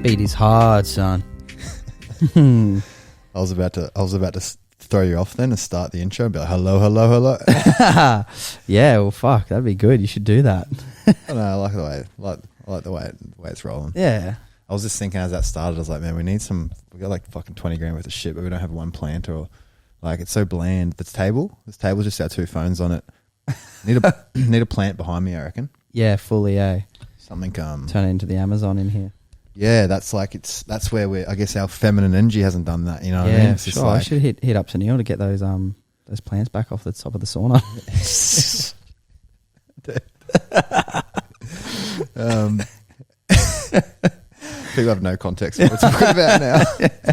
beat is hard, son. I was about to throw you off then and start the intro and be like, hello. Yeah, well, fuck, that'd be good. You should do that. I know, I like the way it's rolling. Yeah. I was just thinking as that started, I was like, man, we got like fucking 20 grand worth of shit, but we don't have one plant or like, it's so bland. This table's just our two phones on it. Need a plant behind me, I reckon. Yeah, fully, Something turn it into the Amazon in here. Yeah, that's where I guess our feminine energy hasn't done that, you know what I mean? It's sure. I should hit up to Neil to get those plants back off the top of the sauna. People have no context for what we're talking about now.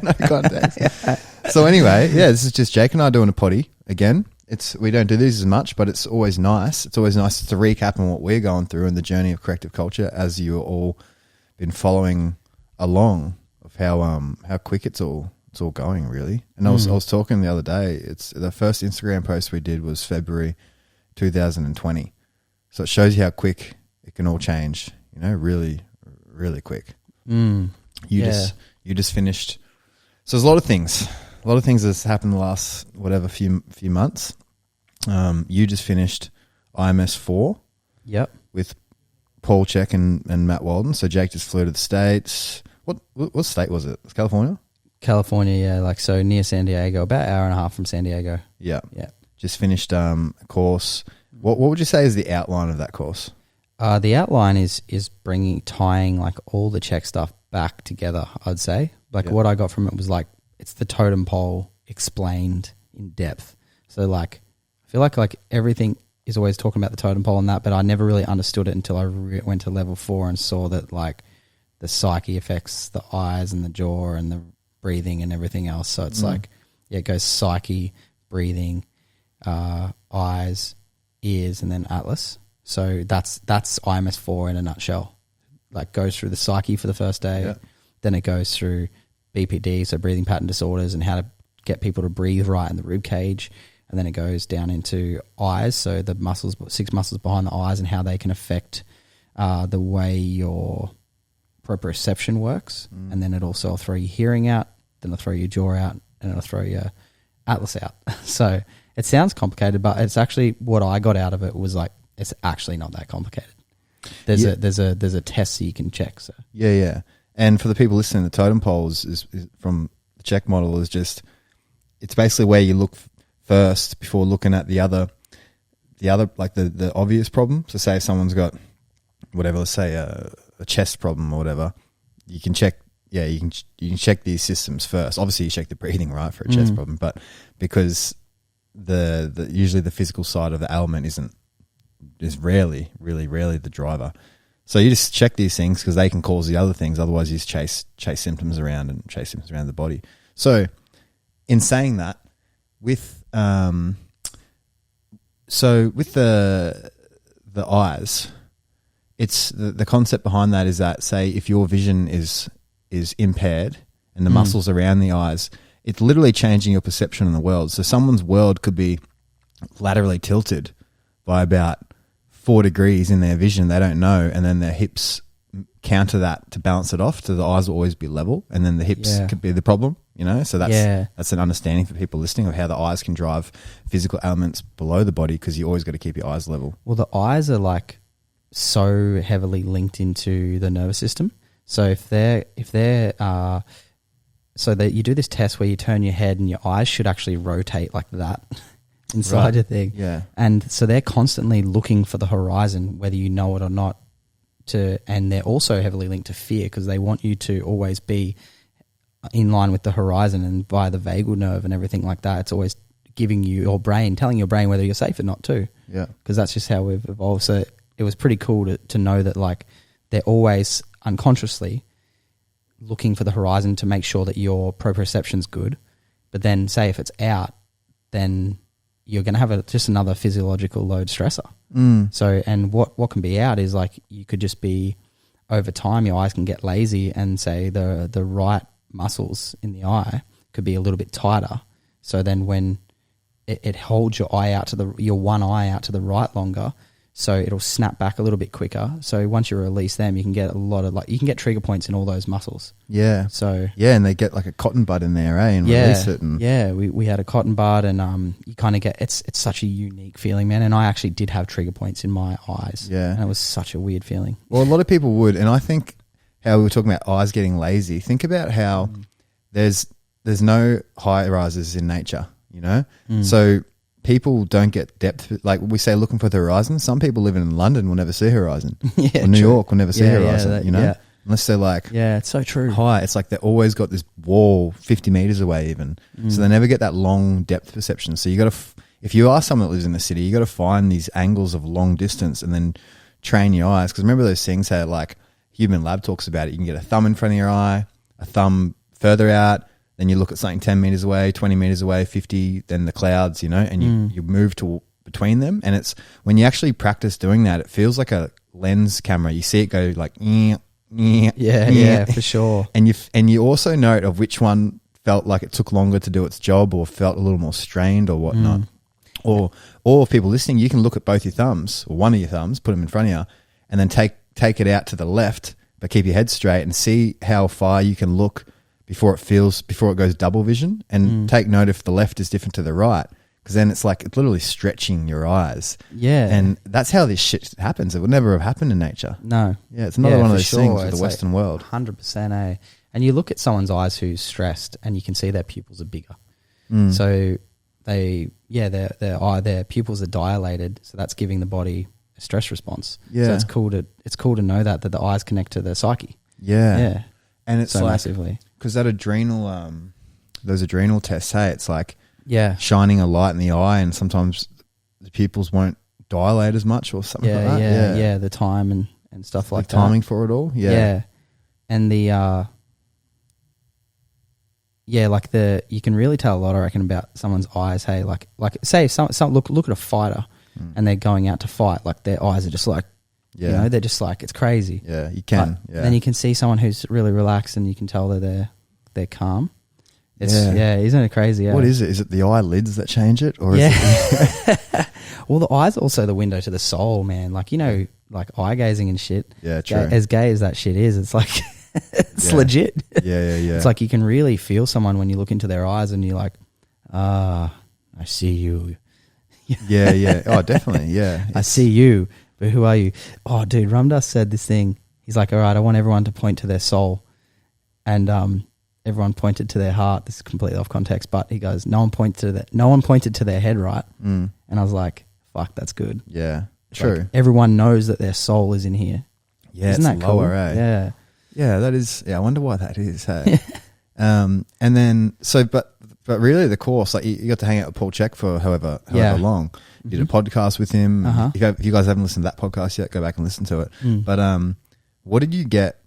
No context. So anyway, yeah, this is just Jake and I doing a potty again. We don't do these as much, but it's always nice. It's always nice to recap on what we're going through and the journey of corrective culture as you all been following along of how quick it's all going really. And I was talking the other day. It's the first Instagram post we did was February 2020. So it shows you how quick it can all change. You know, really, really quick. You just finished. So there's a lot of things that's happened the last few months. You just finished IMS4. Yep. With Paul Chek and Matt Walden. So Jake just flew to the States. What state was it? Was it California? California, yeah. So near San Diego, about an hour and a half from San Diego. Yeah. Yeah. Just finished a course. What would you say is the outline of that course? The outline is tying like all the Chek stuff back together, I'd say. Like what I got from it was like, it's the totem pole explained in depth. So like, I feel like everything is always talking about the totem pole and that, but I never really understood it until I went to level 4 and saw that like the psyche affects the eyes and the jaw and the breathing and everything else. So it's like, it goes psyche, breathing, eyes, ears, and then atlas. So that's IMS4 in a nutshell. Like goes through the psyche for the first day, then it goes through BPD, so breathing pattern disorders, and how to get people to breathe right in the rib cage. And then it goes down into eyes, so the muscles, 6 muscles behind the eyes and how they can affect the way your proprioception works. And then it also will throw your hearing out, then it'll throw your jaw out, and it'll throw your atlas out. So it sounds complicated, but it's actually what I got out of it was like, it's actually not that complicated. There's a test so you can check. So yeah. And for the people listening, the totem poles is from the Chek model is just, it's basically where you look first before looking at the other like the obvious problem. So say if someone's got whatever, let's say a chest problem or whatever, you can check. Yeah, you can check these systems first. Obviously, you check the breathing, right, for a chest problem, but because the usually the physical side of the ailment is really rarely the driver. So you just check these things because they can cause the other things. Otherwise, you just chase symptoms around the body. So in saying that, with the eyes, it's the concept behind that is that, say if your vision is impaired and the muscles around the eyes, it's literally changing your perception of the world. So someone's world could be laterally tilted by about 4 degrees in their vision, they don't know, and then their hips counter that to balance it off, so the eyes will always be level, and then the hips could be the problem, you know? So that's an understanding for people listening of how the eyes can drive physical ailments below the body, because you always got to keep your eyes level. Well, the eyes are like so heavily linked into the nervous system. So if they're so that you do this test where you turn your head and your eyes should actually rotate like that inside your thing. Yeah. And so they're constantly looking for the horizon, whether you know it or not, and they're also heavily linked to fear, because they want you to always be in line with the horizon, and by the vagal nerve and everything like that, it's always telling your brain whether you're safe or not too. Yeah. Because that's just how we've evolved. So it was pretty cool to know that like they're always unconsciously looking for the horizon to make sure that your proprioception's good. But then say if it's out, then you're going to have just another physiological load stressor. So, and what can be out is like, you could just be, over time, your eyes can get lazy, and say the right muscles in the eye could be a little bit tighter. So then when it holds your eye out your one eye out to the right longer, so it'll snap back a little bit quicker. So once you release them, you can get a lot of you can get trigger points in all those muscles. Yeah. So and they get like a cotton bud in there, and release it. And we had a cotton bud, and you kind of get it's such a unique feeling, man. And I actually did have trigger points in my eyes. Yeah, and it was such a weird feeling. Well, a lot of people would, and I think how we were talking about eyes getting lazy. Think about how there's no high rises in nature, so people don't get depth. Like we say, looking for the horizon. Some people living in London will never see horizon. Or New York will never see horizon. Unless they're like, it's so true. High. It's like they've always got this wall 50 meters away, even. So they never get that long depth perception. So you got to, if you are someone that lives in the city, you got to find these angles of long distance and then train your eyes. Because remember those things how like Human Lab talks about it. You can get a thumb in front of your eye, a thumb further out. Then you look at something 10 meters away, 20 meters away, 50, then the clouds, and you move to between them. And it's when you actually practice doing that, it feels like a lens camera. You see it go like, for sure. And you also note of which one felt like it took longer to do its job or felt a little more strained or whatnot. Or if people listening, you can look at both your thumbs or one of your thumbs, put them in front of you, and then take it out to the left, but keep your head straight and see how far you can look before it goes double vision, and take note if the left is different to the right, because then it's like it's literally stretching your eyes. Yeah. And that's how this shit happens. It would never have happened in nature. No. Yeah, it's another one of those things with the Western world. 100%, And you look at someone's eyes who's stressed and you can see their pupils are bigger. So their pupils are dilated, so that's giving the body a stress response. Yeah. So it's cool to know that the eyes connect to the psyche. Yeah. Yeah. And it's so like, massively. Because that adrenal, those adrenal tests, it's like shining a light in the eye, and sometimes the pupils won't dilate as much or something like that. Yeah, the time and stuff like that. Timing for it all. Yeah. And the you can really tell a lot, I reckon, about someone's eyes. Hey, like say if some look at a fighter and they're going out to fight, like their eyes are just like, they're just like, it's crazy. Yeah, you can. Then you can see someone who's really relaxed and you can tell that they're calm. Isn't it crazy? Yeah. What is it? Is it the eyelids that change it? Or is it well, the eyes are also the window to the soul, man. Like, like eye gazing and shit. Yeah, true. As gay as that shit is, it's like, it's legit. Yeah. It's like you can really feel someone when you look into their eyes and you're like, I see you. Yeah. Oh, definitely. Yeah. I see you, but who are you? Oh, dude, Ramdas said this thing. He's like, all right, I want everyone to point to their soul. And everyone pointed to their heart. This is completely off context, but he goes, no one pointed to their head, right? And I was like, fuck, that's good. Yeah, true. Like, everyone knows that their soul is in here. Yeah, isn't that lower, cool? Eh? Yeah, that is. Yeah, I wonder why that is. Hey, and then but really the course, like you got to hang out with Paul Chek for however long. You did a podcast with him. If you guys haven't listened to that podcast yet, go back and listen to it. But what did you get?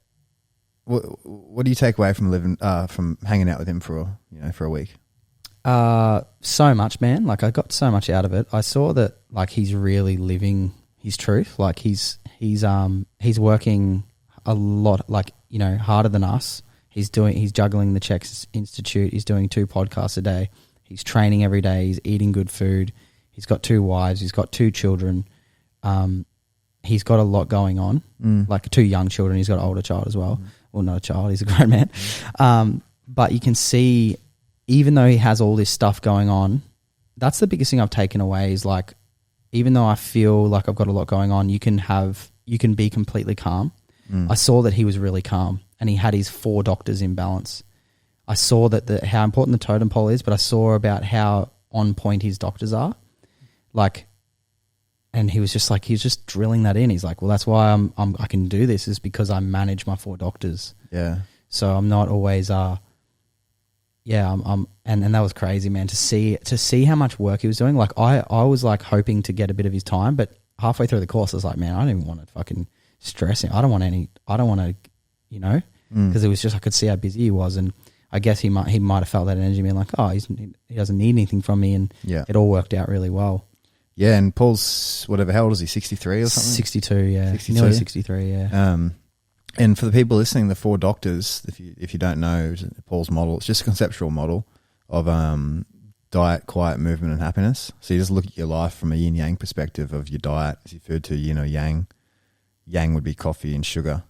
What do you take away from from hanging out with him for a week? So much, man. Like I got so much out of it. I saw that like he's really living his truth. Like he's working a lot, like harder than us. He's juggling the Chek Institute. He's doing 2 podcasts a day. He's training every day. He's eating good food. He's got 2 wives. He's got 2 children. He's got a lot going on, like 2 young children. He's got an older child as well. Well, not a child. He's a grown man. But you can see, even though he has all this stuff going on, that's the biggest thing I've taken away is like, even though I feel like I've got a lot going on, you can be completely calm. I saw that he was really calm and he had his 4 doctors in balance. I saw that how important the totem pole is, but I saw about how on point his doctors are. Like, and he was just drilling that in. He's like, well, that's why I can do this, is because I manage my 4 doctors. Yeah. So I'm not always, and that was crazy, man, to see how much work he was doing. Like I was like hoping to get a bit of his time, but halfway through the course, I was like, man, I don't even want to fucking stress him. I don't want to, because it was just, I could see how busy he was. And I guess he might have felt that energy being like, oh, he doesn't need anything from me. And it all worked out really well. Yeah, and Paul's whatever, how old is he? 63 or something? 62, yeah. 62? Nearly 63, yeah. And for the people listening, the 4 doctors, if you don't know Paul's model, it's just a conceptual model of diet, quiet, movement, and happiness. So you just look at your life from a yin yang perspective of your diet. Is your food to yin or yang? Yang would be coffee and sugar,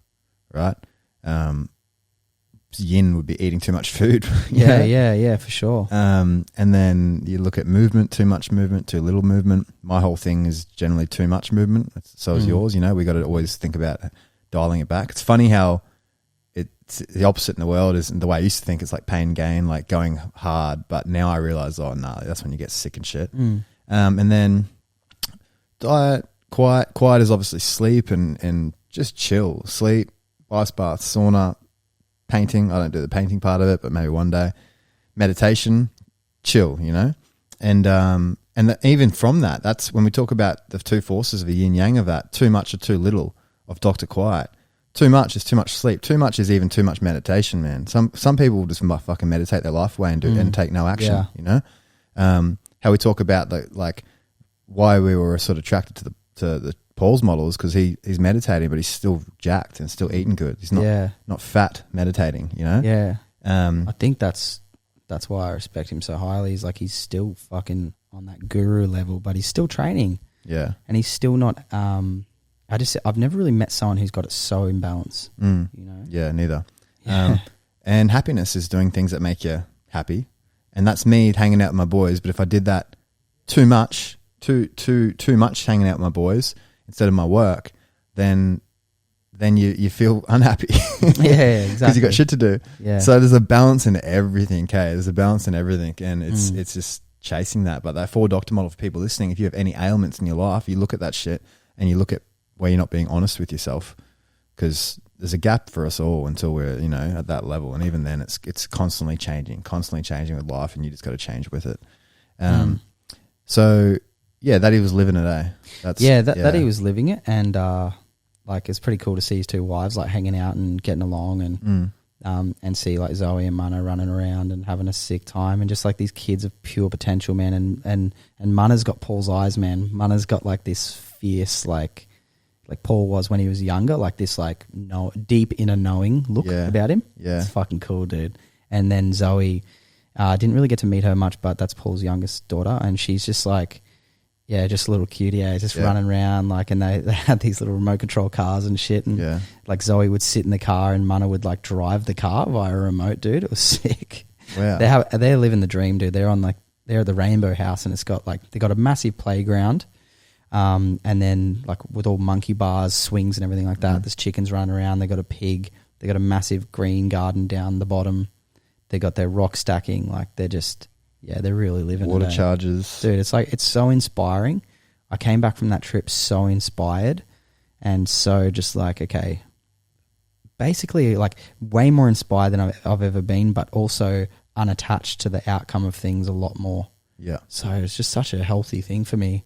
right? Yin would be eating too much food. Yeah, for sure. And then you look at movement, too much movement, too little movement. My whole thing is generally too much movement. So is yours. We got to always think about dialing it back. It's funny how it's the opposite in the world is the way I used to think. It's like pain gain, like going hard. But now I realize, that's when you get sick and shit. And then diet, quiet is obviously sleep and just chill. Sleep, ice bath, sauna, painting. I don't do the painting part of it, but maybe one day. Meditation, chill, and even from that, that's when we talk about the two forces of the yin yang of that. Too much or too little of Dr. Quiet. Too much is too much sleep. Too much is even too much meditation, man. Some people will just fucking meditate their life away and and take no action. How we talk about why we were sort of attracted to the Paul's model is because he's meditating, but he's still jacked and still eating good. He's not fat meditating, Yeah. I think that's why I respect him so highly. He's he's still fucking on that guru level, but he's still training. Yeah. And he's still not, I've never really met someone who's got it so in balance, Yeah, neither. Yeah. And happiness is doing things that make you happy. And that's me hanging out with my boys. But if I did that too much hanging out with my boys instead of my work, then you feel unhappy. Yeah, exactly. Because you got shit to do. Yeah. So there's a balance in everything, okay? There's a balance in everything, and it's just chasing that. But that 4 doctor model for people listening, if you have any ailments in your life, you look at that shit and you look at where you're not being honest with yourself, because there's a gap for us all until we're at that level, and even then it's constantly changing with life, and you just got to change with it. So yeah, that he was living it, eh? That he was living it, and it's pretty cool to see his 2 wives hanging out and getting along, and see Zoe and Mana running around and having a sick time, and just these kids of pure potential, man. And Mana's got Paul's eyes, man. Mana's got this fierce like Paul was when he was younger, this deep inner knowing look about him. Yeah, it's fucking cool, dude. And then Zoe, didn't really get to meet her much, but that's Paul's youngest daughter, and she's just just a little cutie, just running around, and they had these little remote control cars and shit, and Zoe would sit in the car and Mana would drive the car via a remote, dude. It was sick. Wow. They're living the dream, dude. They're they're at the Rainbow House, and it's got they got a massive playground, and then with all monkey bars, swings and everything like that. There's chickens running around. They got a pig. They got a massive green garden down the bottom. They got their rock stacking. They're just, they're really living water it. Charges. Dude, it's so inspiring. I came back from that trip so inspired, and so just okay, basically way more inspired than I've ever been, but also unattached to the outcome of things a lot more. Yeah. So it's just such a healthy thing for me.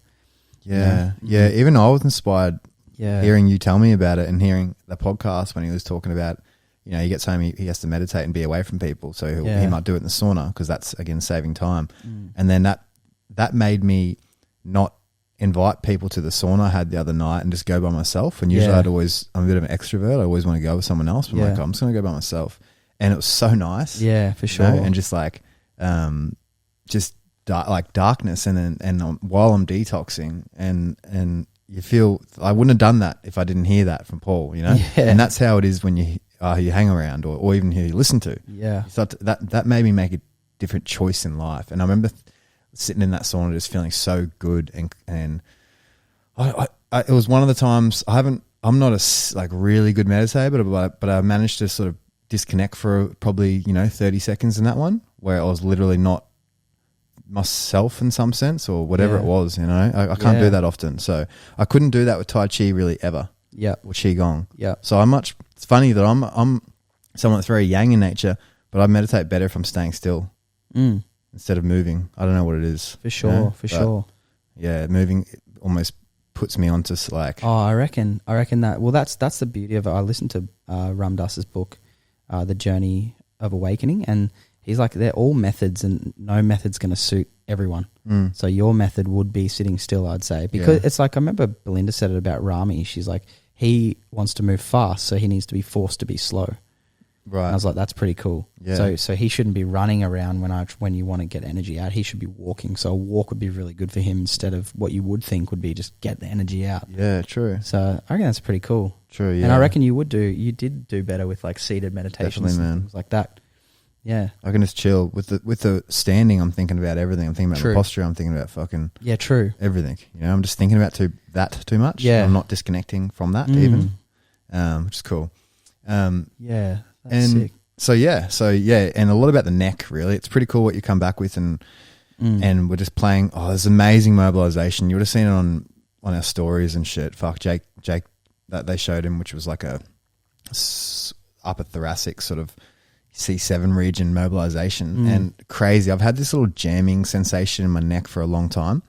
Yeah. Even I was inspired hearing you tell me about it, and hearing the podcast when he was talking about, he gets home, he has to meditate and be away from people. So he might do it in the sauna, because that's, again, saving time. And then that made me not invite people to the sauna I had the other night and just go by myself. And usually I'm a bit of an extravert. I always want to go with someone else. But I'm just going to go by myself. And it was so nice. Yeah, for sure. And just darkness, and then while I'm detoxing, and you feel, I wouldn't have done that if I didn't hear that from Paul, and that's how it is when you hang around, or even who you listen to. So that made me make a different choice in life. And I remember sitting in that sauna just feeling so good, and I it was one of the times I'm not a really good meditator, but I managed to sort of disconnect for probably 30 seconds in that one, where I was literally not myself in some sense, or whatever it was. I can't do that often, so I couldn't do that with Tai Chi really ever. Or Qigong. So it's funny that I'm someone that's very yang in nature, but I meditate better if I'm staying still instead of moving. I don't know what it is. For sure, sure. Yeah, moving almost puts me onto I reckon that. Well, that's the beauty of it. I listened to Ram Dass's book, The Journey of Awakening, and he's they're all methods, and no method's going to suit everyone. So your method would be sitting still, I'd say, because it's I remember Belinda said it about Rami. She's he wants to move fast, so he needs to be forced to be slow. Right. And I was like, that's pretty cool. Yeah. So he shouldn't be running around when you want to get energy out. He should be walking. So a walk would be really good for him instead of what you would think would be just get the energy out. Yeah, true. So I reckon that's pretty cool. True, yeah. And I reckon you did do better with like seated meditations Definitely, man. and things like that. Yeah. I can just chill. With the standing, I'm thinking about everything. I'm thinking about True. my posture. I'm thinking about fucking everything. You know, I'm just thinking about that too much. Yeah. I'm not disconnecting from that even, which is cool. Yeah. That's and sick. so yeah, and a lot about the neck. Really, it's pretty cool what you come back with, and we're just playing. Oh, there's amazing mobilization. You would have seen it on our stories and shit. Fuck, Jake, that they showed him, which was like a upper thoracic sort of C7 region mobilization, and crazy. I've had this little jamming sensation in my neck for a long time.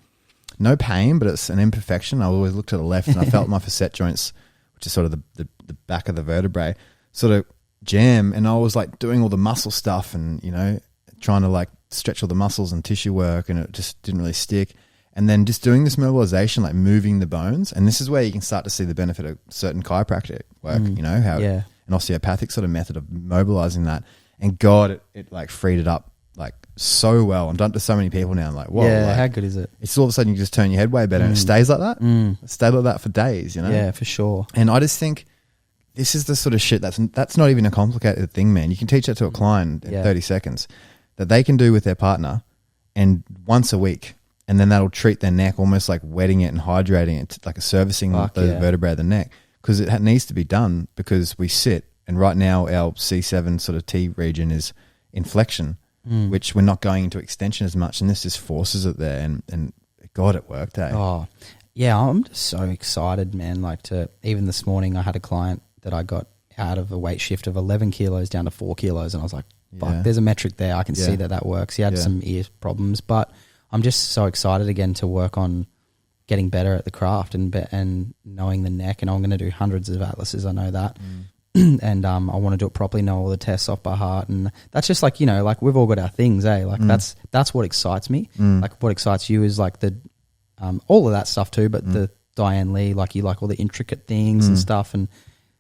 No pain, but it's an imperfection. I always look to the left, and I felt my facet joints, which is sort of the back of the vertebrae, sort of jam, and I was like doing all the muscle stuff and, you know, trying to like stretch all the muscles and tissue work, and it just didn't really stick. And then just doing this mobilization, like moving the bones, and this is where you can start to see the benefit of certain chiropractic work, you know, how an osteopathic sort of method of mobilizing that. And God, it like freed it up like so well. I'm done to so many people now. I'm like, whoa, like, how good is it? It's all of a sudden you just turn your head way better, and it stays like that. It stays like that for days, you know? Yeah, for sure. And I just think this is the sort of shit that's not even a complicated thing, man. You can teach that to a client in 30 seconds that they can do with their partner, and once a week, and then that'll treat their neck almost like wetting it and hydrating it, like a servicing the vertebrae of the neck, because it needs to be done, because we sit, and right now our C7 sort of T region is in flexion, which we're not going into extension as much, and this just forces it there, and God, it worked, eh? Oh, yeah, I'm just so excited, man. Like even this morning I had a client that I got out of a weight shift of 11 kilos down to 4 kilos, and I was like, fuck, there's a metric there. I can see that works. He had some ear problems, but I'm just so excited again to work on getting better at the craft and knowing the neck, and I'm going to do hundreds of atlases, I know that. And I want to do it properly, know all the tests off by heart, and that's just like, you know, like we've all got our things, eh? Like that's what excites me. Like what excites you is like the all of that stuff too, but the Diane Lee, like you like all the intricate things and stuff, and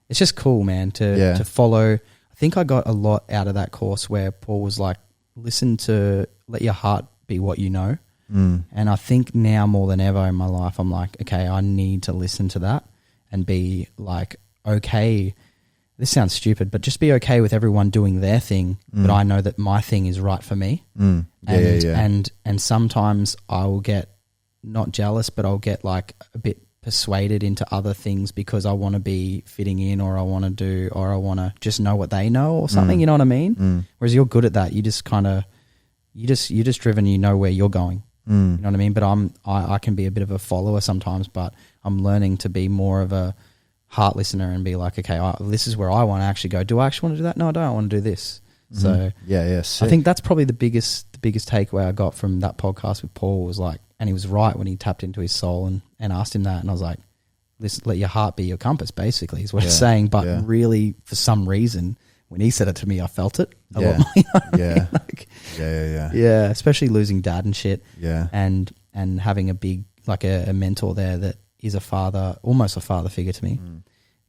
it's just cool, man, to follow. I think I got a lot out of that course where Paul was like, let your heart be what you know. And I think now more than ever in my life, I'm like, okay, I need to listen to that and be like, okay, this sounds stupid, but just be okay with everyone doing their thing, but I know that my thing is right for me. And sometimes I will get not jealous, but I'll get like a bit persuaded into other things because I want to be fitting in, or I want to just know what they know or something, you know what I mean? Whereas you're good at that. You just kind of, you're just driven, you know where you're going. You know what I mean? But I can be a bit of a follower sometimes, but I'm learning to be more of a heart listener and be like, okay, this is where I want to actually go. Do I actually want to do that? No, I don't. I want to do this. So sick. I think that's probably the biggest takeaway I got from that podcast with Paul was like, and he was right when he tapped into his soul and asked him that. And I was like, let your heart be your compass, basically, is what he's saying. But really, for some reason, when he said it to me, I felt it a lot more. You know what I mean? Like, yeah, especially losing dad and shit. Yeah. And having a big, like a mentor there that is a father, almost a father figure to me.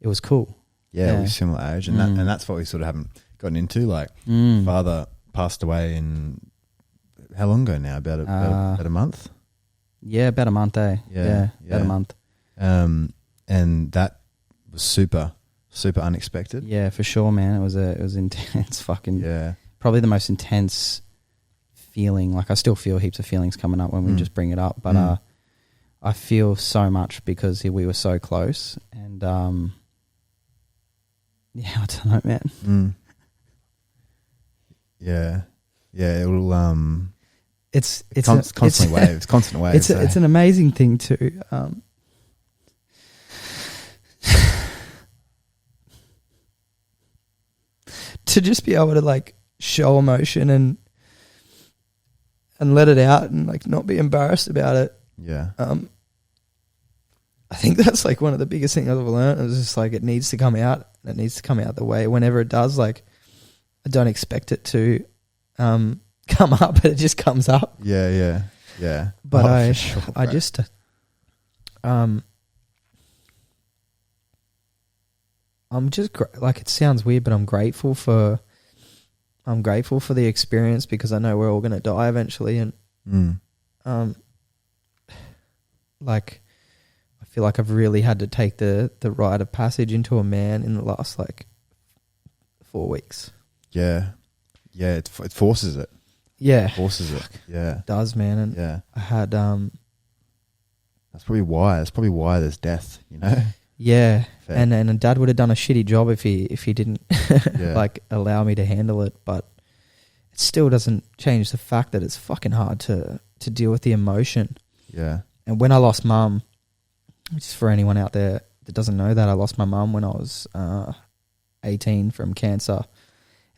It was cool. Yeah, we're similar age, and that's what we sort of haven't gotten into. Like, father passed away in how long ago now? About a month. Yeah, about a month. Yeah, about a month. And that was super unexpected. Yeah, for sure, man. It was intense. Fucking probably the most intense feeling. Like I still feel heaps of feelings coming up when we just bring it up, but I feel so much because we were so close, and I don't know, man. Yeah, it'll it's constant waves. It's an amazing thing too. To just be able to like show emotion and let it out and like not be embarrassed about it. Yeah. I think that's like one of the biggest things I've ever learned. It's just like it needs to come out. It needs to come out the way. Whenever it does, like I don't expect it to come up, but it just comes up. Yeah. But I just I'm just like, it sounds weird, but I'm grateful for the experience, because I know we're all going to die eventually. And, like, I feel like I've really had to take the rite of passage into a man in the last, like, 4 weeks. Yeah. Yeah. It forces it. Yeah. It forces it. Yeah. It does, man. And yeah. I had, that's probably why. That's probably why there's death, you know? Yeah. Fair. And Dad would have done a shitty job if he didn't Yeah. like allow me to handle it, but it still doesn't change the fact that it's fucking hard to deal with the emotion. Yeah. And when I lost Mum, just for anyone out there that doesn't know that, I lost my mum when I was 18 from cancer,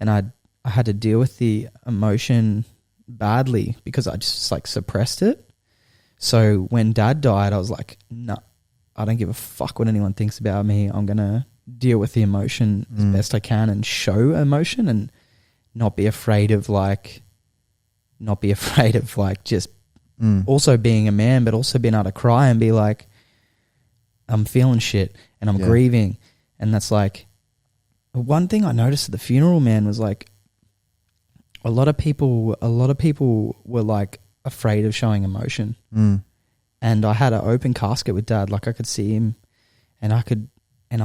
and I had to deal with the emotion badly because I just like suppressed it. So when Dad died, I was like, no, I don't give a fuck what anyone thinks about me. I'm going to deal with the emotion as best I can and show emotion, and not be afraid of just also being a man, but also being able to cry and be like, I'm feeling shit and I'm grieving. And that's like, one thing I noticed at the funeral, man, was like, a lot of people were like afraid of showing emotion. And I had an open casket with Dad. Like, I could see him, and I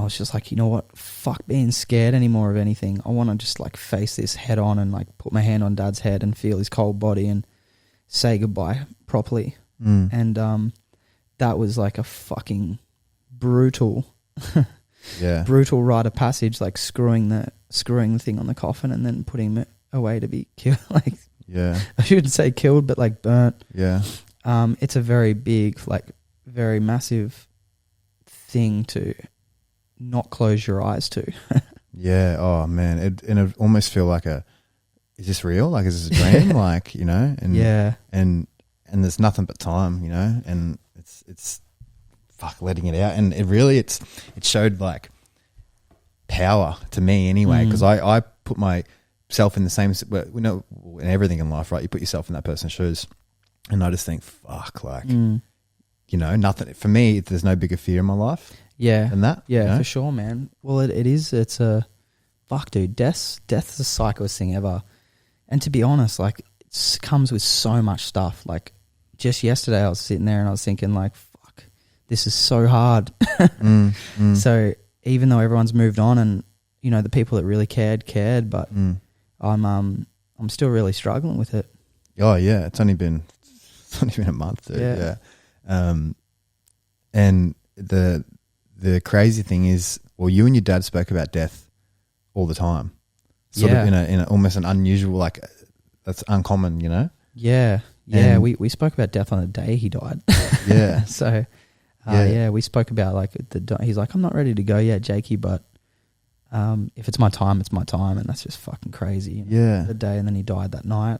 was just like, you know what? Fuck being scared anymore of anything. I want to just like face this head on and like put my hand on Dad's head and feel his cold body and say goodbye properly. And that was like a fucking brutal brutal rite of passage, like screwing the thing on the coffin and then putting it away to be killed. Like, I shouldn't say killed, but like burnt. It's a very big, like very massive thing to not close your eyes to. Oh man, it almost feel like is this real? Like, is this a dream? Like, you know, and there's nothing but time, you know, and it's fuck letting it out, and it showed like power to me anyway, because I put myself in the same, you know, in everything in life, right? You put yourself in that person's shoes, and I just think, fuck, like, you know, nothing for me. There's no bigger fear in my life. Than that. Yeah, you know? for sure, man. Well, it's a fuck, dude. Death's the psychoest thing ever. And to be honest, like, it comes with so much stuff. Like, just yesterday I was sitting there and I was thinking like, fuck, this is so hard. So even though everyone's moved on and, you know, the people that really cared, but I'm still really struggling with it. Oh yeah. It's only been a month, dude. Yeah. And the crazy thing is, well, you and your dad spoke about death all the time, sort of in a almost an unusual, like, that's uncommon, you know? Yeah. Yeah. We spoke about death on the day he died. Yeah. So, we spoke about like he's like, I'm not ready to go yet, Jakey, but if it's my time, it's my time. And that's just fucking crazy. You know, Yeah. the day, and then he died that night.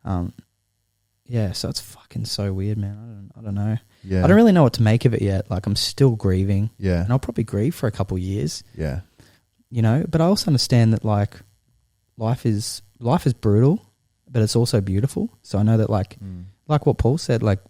So it's fucking so weird, man. I don't know. Yeah. I don't really know what to make of it yet. Like, I'm still grieving. Yeah. And I'll probably grieve for a couple of years. Yeah. You know, but I also understand that like life is brutal, but it's also beautiful. So I know that like what Paul said, like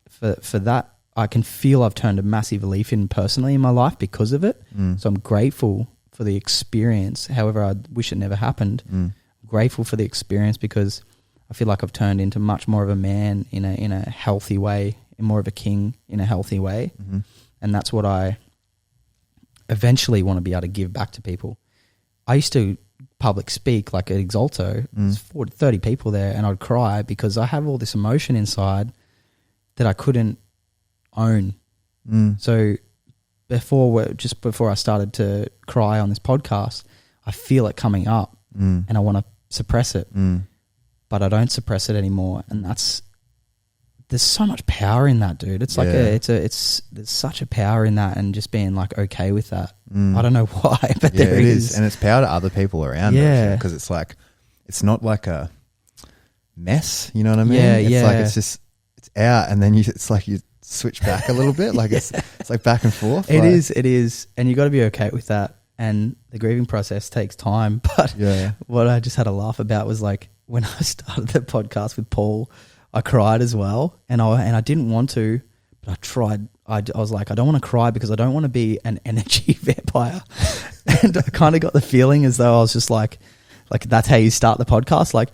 for that, I can feel I've turned a massive leaf in personally in my life because of it. So I'm grateful for the experience. However, I wish it never happened. I'm grateful for the experience because I feel like I've turned into much more of a man in a healthy way, and more of a king in a healthy way. And that's what I eventually want to be able to give back to people. I used to public speak like at Exalto. There's 30 people there, and I'd cry because I have all this emotion inside that I couldn't own. So before I started to cry on this podcast, I feel it coming up and I want to suppress it, but I don't suppress it anymore. And there's so much power in that, dude. It's like there's such a power in that, and just being like okay with that. I don't know why, but there it is. And it's power to other people around. Yeah, because it's like, it's not like a mess. You know what I mean? Yeah, like it's out, and then it's like you switch back a little bit. Like it's like back and forth. It is, and you got to be okay with that. And the grieving process takes time. But what I just had a laugh about was like when I started the podcast with Paul, I cried as well, and I didn't want to, but I tried. I was like, I don't want to cry because I don't want to be an energy vampire. And I kind of got the feeling as though I was just like that's how you start the podcast, like,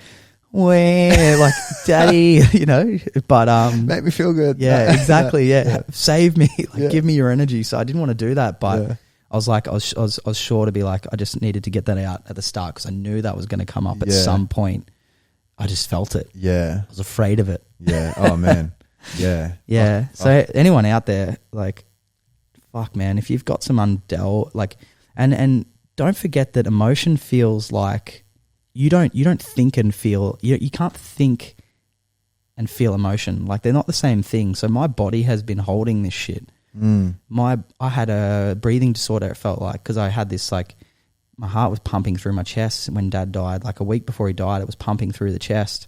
where, like, daddy, you know, but make me feel good. Yeah, exactly. Yeah. Save me, like, give me your energy. So I didn't want to do that, but I was like, I was sure to be like, I just needed to get that out at the start because I knew that was going to come up at some point. I just felt it. Yeah. I was afraid of it. Yeah. Oh man. Yeah. Yeah. So anyone out there, like, fuck man, if you've got some undealt, like, and don't forget that emotion feels like you don't think and feel, you can't think and feel emotion. Like, they're not the same thing. So my body has been holding this shit. I had a breathing disorder, it felt like, because I had this, like, my heart was pumping through my chest when Dad died. Like, a week before he died, it was pumping through the chest.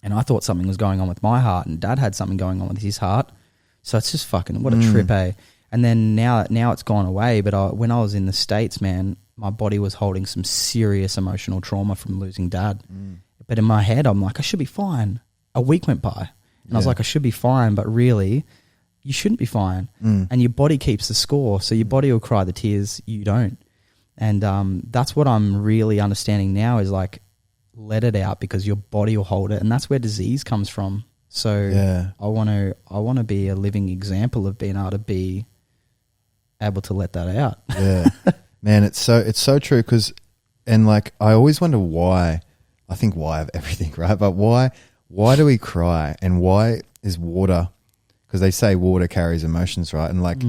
And I thought something was going on with my heart, and Dad had something going on with his heart. So it's just fucking, what a trip, eh? And then now it's gone away. But when I was in the States, man, my body was holding some serious emotional trauma from losing Dad. But in my head, I'm like, I should be fine. A week went by, and I was like, I should be fine. But really, you shouldn't be fine. And your body keeps the score. So your body will cry the tears, you don't. And that's what I'm really understanding now is, like, let it out because your body will hold it. And that's where disease comes from. So I want to be a living example of being able to let that out. Yeah. Man, it's so true because, and like, I always wonder why, I think why of everything, right? But why do we cry, and why is water, because they say water carries emotions, right? And like,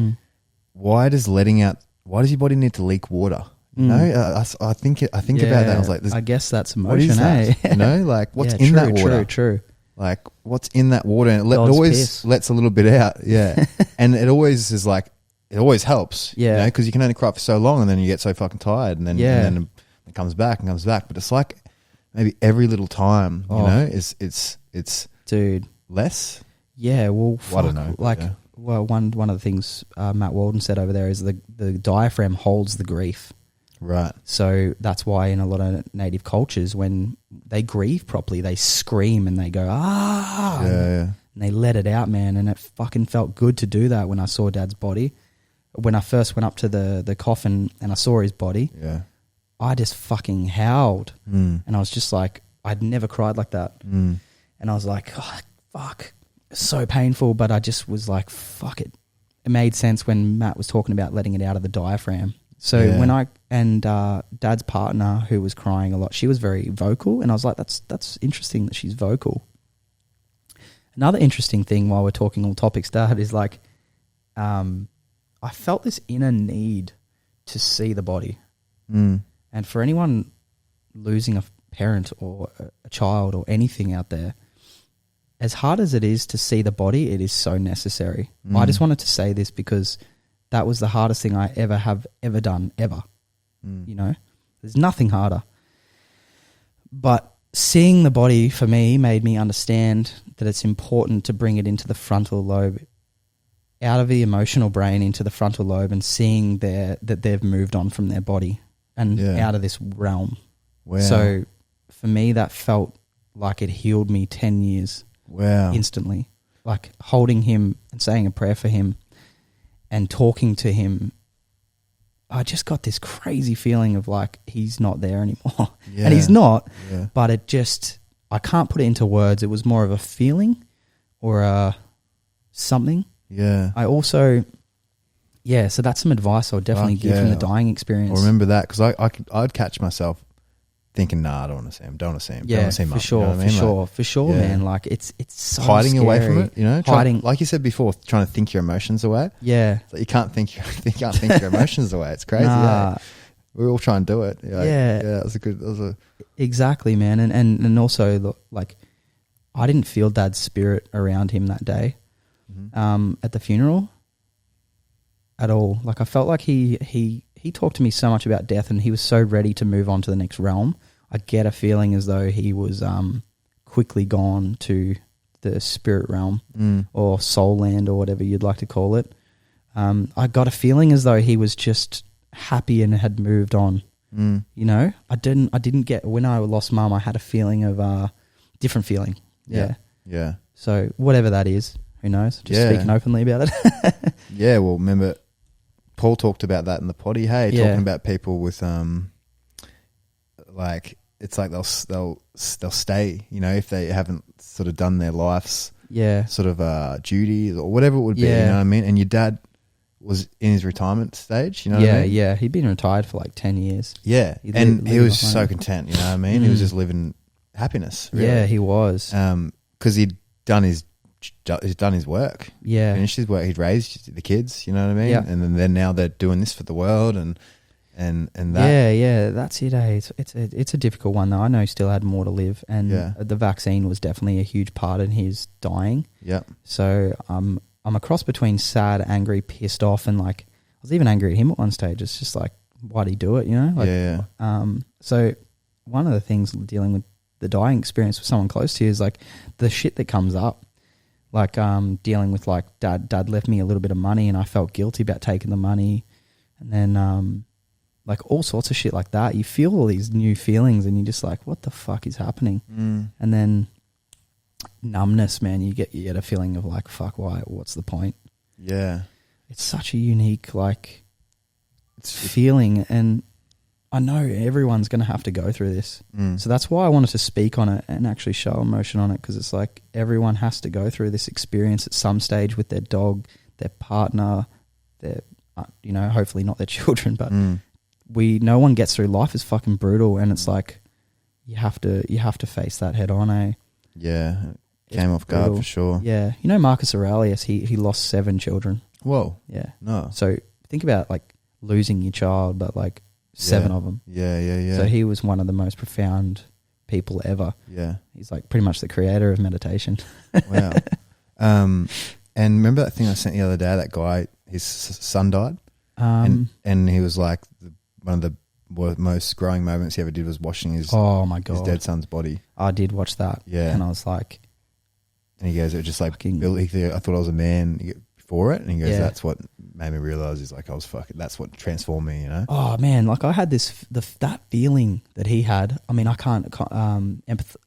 why does your body need to leak water? You know, I think about that. I was like, I guess that's emotion, what is that? You know, like, what's in that water? True. Like, what's in that water? And it always lets a little bit out. Yeah. And it always is like, it always helps, you know, because you can only cry for so long and then you get so fucking tired and then it comes back. But it's like maybe every little time, you know, it's dude less. Yeah, well, I don't know. Like, well, one of the things Matt Walden said over there is the diaphragm holds the grief. Right. So that's why in a lot of native cultures, when they grieve properly, they scream and they go, and they let it out, man. And it fucking felt good to do that when I saw Dad's body. When I first went up to the coffin and I saw his body, I just fucking howled. And I was just like, I'd never cried like that. And I was like, oh, fuck, it's so painful. But I just was like, fuck it. It made sense when Matt was talking about letting it out of the diaphragm. So when Dad's partner, who was crying a lot, she was very vocal. And I was like, that's interesting that she's vocal. Another interesting thing while we're talking all topics, Dad, is like, I felt this inner need to see the body. And for anyone losing a parent or a child or anything out there, as hard as it is to see the body, it is so necessary. I just wanted to say this because that was the hardest thing I have ever done, ever. You know, there's nothing harder. But seeing the body for me made me understand that it's important to bring it into the frontal lobe, out of the emotional brain into the frontal lobe, and seeing that they've moved on from their body and out of this realm. Wow. So for me, that felt like it healed me 10 years. Wow. Instantly. Like holding him and saying a prayer for him and talking to him, I just got this crazy feeling of like he's not there anymore. And he's not, but it just, I can't put it into words. It was more of a feeling or a something. Yeah. I also, so that's some advice I would definitely give from the dying experience. I remember that because I'd catch myself thinking, nah, I don't want to see him. Don't want to see him. Yeah, don't want to see him for sure, you know what I mean? For sure, man. Like it's so hiding scary. away from it, you know. Hiding, like you said before, trying to think your emotions away. Yeah, so you can't think your emotions away. It's crazy. Yeah. We all try and do it. That was a good. Exactly, man. And also look, like I didn't feel Dad's spirit around him that day, at the funeral. At all. Like I felt like he talked to me so much about death and he was so ready to move on to the next realm. I get a feeling as though he was quickly gone to the spirit realm or soul land or whatever you'd like to call it. I got a feeling as though he was just happy and had moved on. You know, I didn't get, when I lost Mum, I had a feeling of different feeling. Yeah. So whatever that is, who knows? Just speaking openly about it. Yeah. Well, remember Paul talked about that in the potty. Hey, talking about people with like it's like they'll stay, you know, if they haven't sort of done their life's sort of duties or whatever it would be. You know what I mean? And your dad was in his retirement stage. You know what I mean? Yeah. He'd been retired for like 10 years. Yeah, and he was so content. You know what I mean? He was just living happiness. Really. Yeah, he was. Because he'd done his work. Yeah, finished his work. He'd raised the kids. You know what I mean? Yeah. And then now they're doing this for the world and that. Yeah, that's it. It's a difficult one though. I know he still had more to live, and the vaccine was definitely a huge part in his dying. Yeah. So I'm a cross between sad, angry, pissed off, and like I was even angry at him at one stage. It's just like, why'd he do it? You know? Like, so one of the things dealing with the dying experience with someone close to you is like the shit that comes up. Like dealing with like dad left me a little bit of money and I felt guilty about taking the money, and then like all sorts of shit like that. You feel all these new feelings and you're just like, what the fuck is happening? And then numbness, man. You get a feeling of like, fuck, why? What's the point? Yeah, it's such a unique like feeling, and I know everyone's going to have to go through this. So that's why I wanted to speak on it and actually show emotion on it, because it's like everyone has to go through this experience at some stage with their dog, their partner, their you know, hopefully not their children, but no one gets through. Life is fucking brutal, and it's like you have to face that head on. Yeah, came off guard brutal. For sure. Yeah, you know Marcus Aurelius, he lost 7 children. Whoa. Yeah. No. So think about like losing your child, but like 7 of them. Yeah. So he was one of the most profound people ever. Yeah. He's like pretty much the creator of meditation. Wow. And remember that thing I sent you the other day? That guy, his son died, and he was like one of the most growing moments he ever did was washing his his dead son's body. I did watch that. Yeah, and I was like, and he goes, it was just like I thought I was a man for it, and he goes, that's what made me realize. He's like, I was fucking. That's what transformed me. You know? Oh man, like I had that feeling that he had. I mean, I can't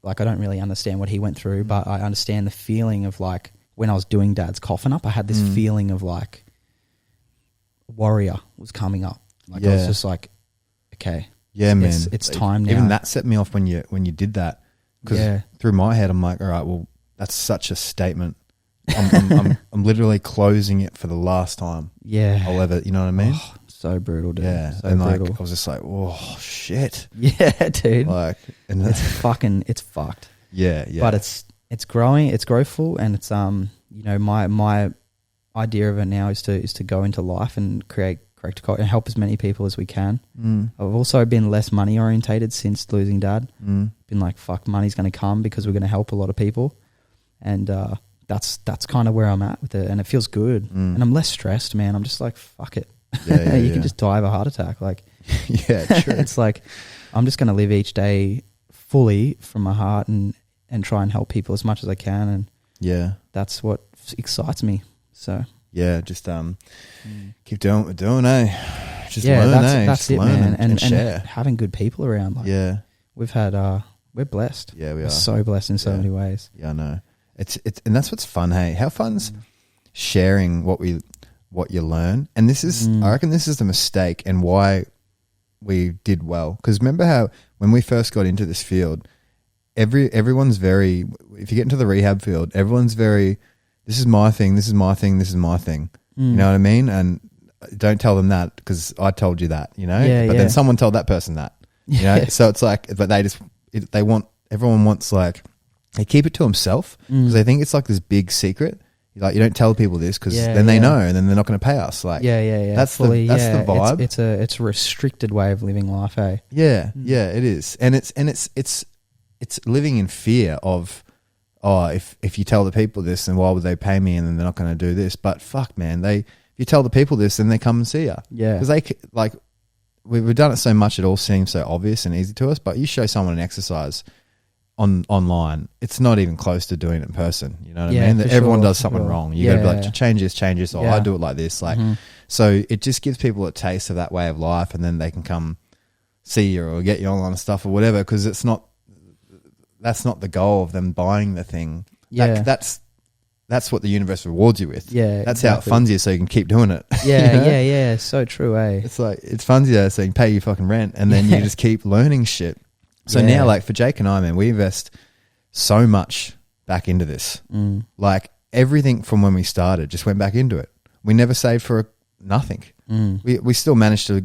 like I don't really understand what he went through, but I understand the feeling of like when I was doing Dad's coffin up, I had this feeling of like warrior was coming up. Like I was just like, okay, yeah, man, it's time now. Even that set me off when you did that, because through my head I'm like, all right, well, that's such a statement. I'm literally closing it for the last time. Yeah, I'll ever, you know what I mean? Oh, so brutal, dude. Yeah, so and brutal. like I was just like, oh shit. Yeah, dude. Like, and it's fucked. Yeah. But it's growing, it's growthful, and it's you know, my idea of it now is to go into life and create Corrective Culture and help as many people as we can. I've also been less money orientated since losing Dad. Been like, fuck, money's going to come because we're going to help a lot of people, and that's kind of where I'm at with it, and it feels good, and I'm less stressed, man. I'm just like, fuck it. You can just die of a heart attack, like yeah, true. It's like I'm just going to live each day fully from my heart and try and help people as much as I can, and that's what excites me. So yeah, just keep doing what we're doing, just learn, that's it, learn man, and share. Having good people around, like, we've had we're blessed. Yeah, we we're are so blessed in so many ways. Yeah, I know. It's and that's what's fun. Hey, how fun's sharing what you learn, and this is I reckon this is the mistake and why we did well, because remember how when we first got into this field, everyone's very, if you get into the rehab field, everyone's very, this is my thing, this is my thing, this is my thing. You know what I mean? And don't tell them that because I told you that, you know? But then someone told that person that, you know? So it's like, but everyone wants like, they keep it to himself because they think it's like this big secret. Like, you don't tell people this because then they know and then they're not going to pay us. Like, that's fully, the vibe. It's a restricted way of living life, eh? Yeah, it is, and it's living in fear of, if you tell the people this, then why would they pay me? And then they're not going to do this. But fuck, man, if you tell the people this, then they come and see you. Yeah, because we've done it so much, it all seems so obvious and easy to us. But you show someone an exercise online, it's not even close to doing it in person. You know what I mean? That everyone does something wrong. You got to be like, change this. Or I do it like this. Like, so it just gives people a taste of that way of life, and then they can come see you or get you online stuff or whatever. Because that's not the goal of them buying the thing. Yeah, that's that's what the universe rewards you with. Yeah, that's exactly. how it funds you, so you can keep doing it. Yeah, You know? yeah. So true, eh? It's like it funds you so you can pay your fucking rent, and then you just keep learning shit. So Yeah. now, like for Jake and I, man, we invest so much back into this. Like everything from when we started just went back into it. We never saved for nothing. We still managed to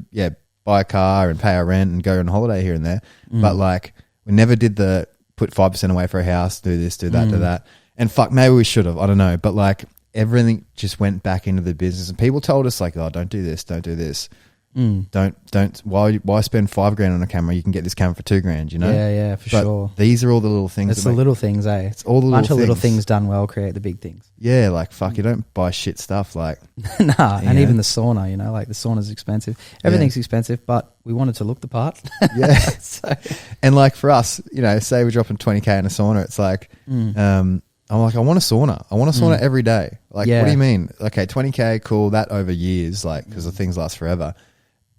buy a car and pay our rent and go on holiday here and there, but like we never did the put 5% away for a house, do this, do that, do that. And fuck, maybe we should have. I don't know, but like everything just went back into the business, and people told us like, "Oh, don't do this, don't do this." Don't. Why spend $5,000 on a camera? You can get this camera for $2,000. You know. Yeah, for sure. These are all the little things. It's the little things, eh? It's all the bunch little of little things. things done well create the big things. Yeah, like fuck, you don't buy shit stuff like. Nah, and even the sauna, you know, like the sauna's expensive. Everything's expensive, but we wanted to look the part. Yeah. So, And like for us, you know, say we're dropping $20,000 in a sauna, it's like, I'm like, I want a sauna. I want a sauna every day. Like, what do you mean? Okay, $20,000, cool. That over years, like, because the things last forever.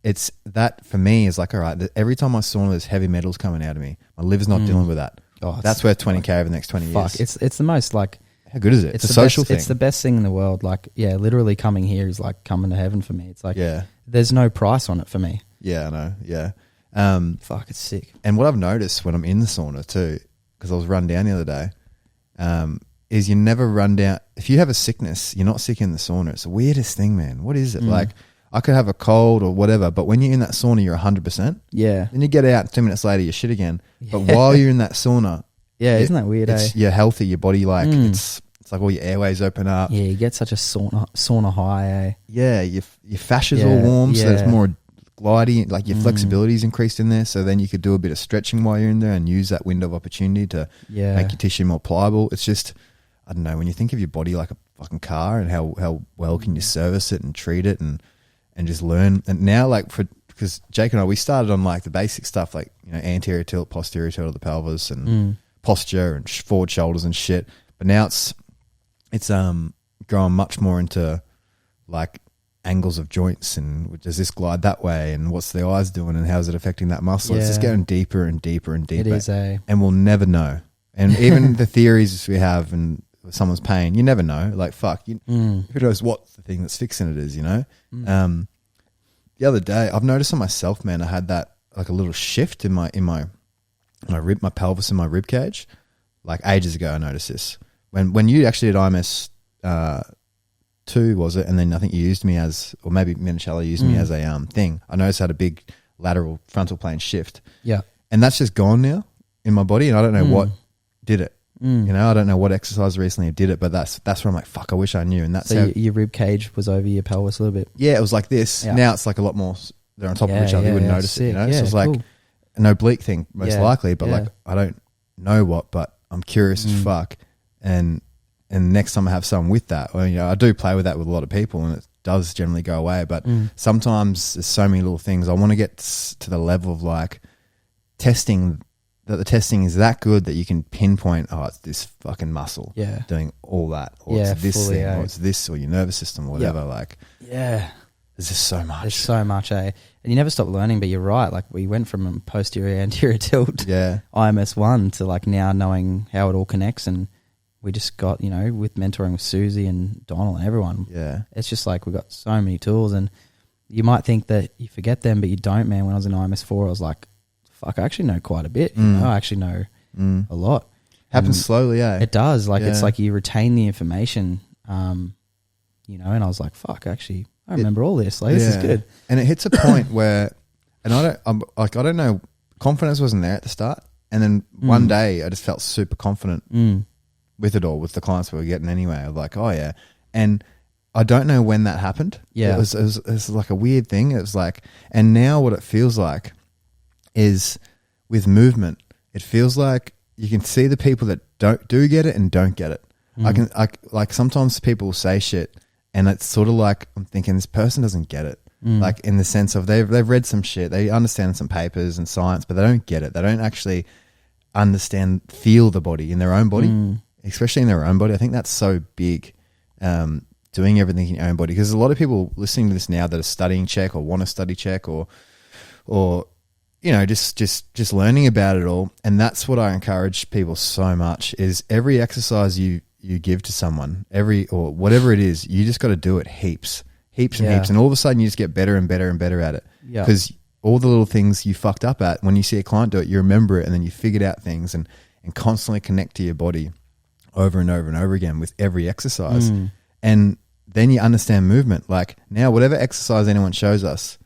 It's that for me is like, all right, every time I sauna, there's heavy metals coming out of me. My liver's not dealing with that. Oh, that's worth $20,000 over the next 20 years. It's the most like. How good is it? It's a social best, thing. It's the best thing in the world. Like, yeah, literally coming here is like coming to heaven for me. It's like, Yeah. there's no price on it for me. Yeah, I know. Yeah. Fuck, it's sick. And what I've noticed when I'm in the sauna too, because I was run down the other day, is you never run down. If you have a sickness, you're not sick in the sauna. It's the weirdest thing, man. What is it? Like, I could have a cold or whatever, but when you're in that sauna, you're 100%. Yeah. Then you get out, 2 minutes later, you're shit again. But while you're in that sauna, Yeah, isn't that weird, eh? you're healthy. Your body, like, it's like all your airways open up. Yeah, you get such a sauna high, eh? Yeah, your fascia's all warm, so yeah. there's more gliding, like your flexibility's increased in there, so then you could do a bit of stretching while you're in there and use that window of opportunity to make your tissue more pliable. It's just, I don't know, when you think of your body like a fucking car and how well can you service it and treat it and just learn. And now, like, because Jake and I, we started on like the basic stuff, like, you know, anterior tilt, posterior tilt of the pelvis and posture and forward shoulders and shit. But now it's growing much more into like angles of joints and does this glide that way and what's the eyes doing and how is it affecting that muscle. It's just going deeper and deeper and deeper. It is, eh? And we'll never know. And even the theories we have and someone's pain, you never know. Like, fuck, who knows what the thing that's fixing it is, you know? The other day, I've noticed on myself, man, I had that like a little shift in my pelvis and my rib cage. Like ages ago, I noticed this. When you actually did IMS 2, was it? And then I think you used me as, or maybe Minicello used me as a thing. I noticed I had a big lateral frontal plane shift. Yeah. And that's just gone now in my body, and I don't know what did it. You know, I don't know what exercise recently did it, but that's where I'm like, fuck, I wish I knew. And that's so your rib cage was over your pelvis a little bit. Yeah, it was like this. Yeah. Now it's like a lot more. They're on top of each other. You wouldn't notice it. You know, so it's like an oblique thing, most likely. But like, I don't know what. But I'm curious as fuck. And next time I have someone with that, well, you know, I do play with that with a lot of people, and it does generally go away. But sometimes there's so many little things. I want to get to the level of like testing. That the testing is that good that you can pinpoint, oh, it's this fucking muscle doing all that, or it's this thing, or it's this, or your nervous system, or whatever. Like, there's just so much. There's so much, eh? And you never stop learning, but you're right. Like, we went from posterior anterior tilt, IMS1, to like now knowing how it all connects. And we just got, you know, with mentoring with Susie and Donald and everyone. Yeah. It's just like we've got so many tools, and you might think that you forget them, but you don't, man. When I was in IMS4, I was like, fuck, I actually know quite a bit. You know, I actually know a lot. Happens slowly, eh? It does. Like, it's like you retain the information, you know, and I was like, fuck, actually, I remember all this. Like, this is good. And it hits a point where, and I don't know, confidence wasn't there at the start. And then one day I just felt super confident with it all, with the clients we were getting anyway. I was like, oh yeah. And I don't know when that happened. Yeah. It was like a weird thing. It was like, and now what it feels like is with movement, it feels like you can see the people that do get it and don't get it. I like sometimes people say shit and it's sort of like I'm thinking this person doesn't get it. Like in the sense of they've read some shit, they understand some papers and science, but they don't get it. They don't actually feel the body in their own body, especially in their own body. I think that's so big. Doing everything in your own body, because a lot of people listening to this now that are studying Chek or want to study Chek or you know, just learning about it all. And that's what I encourage people so much is every exercise you you give to someone, or whatever it is, you just got to do it heaps and heaps. And all of a sudden you just get better and better and better at it. Yeah. Because all the little things you fucked up at, when you see a client do it, you remember it, and then you figured out things and constantly connect to your body over and over and over again with every exercise. And then you understand movement. Like now, whatever exercise anyone shows us,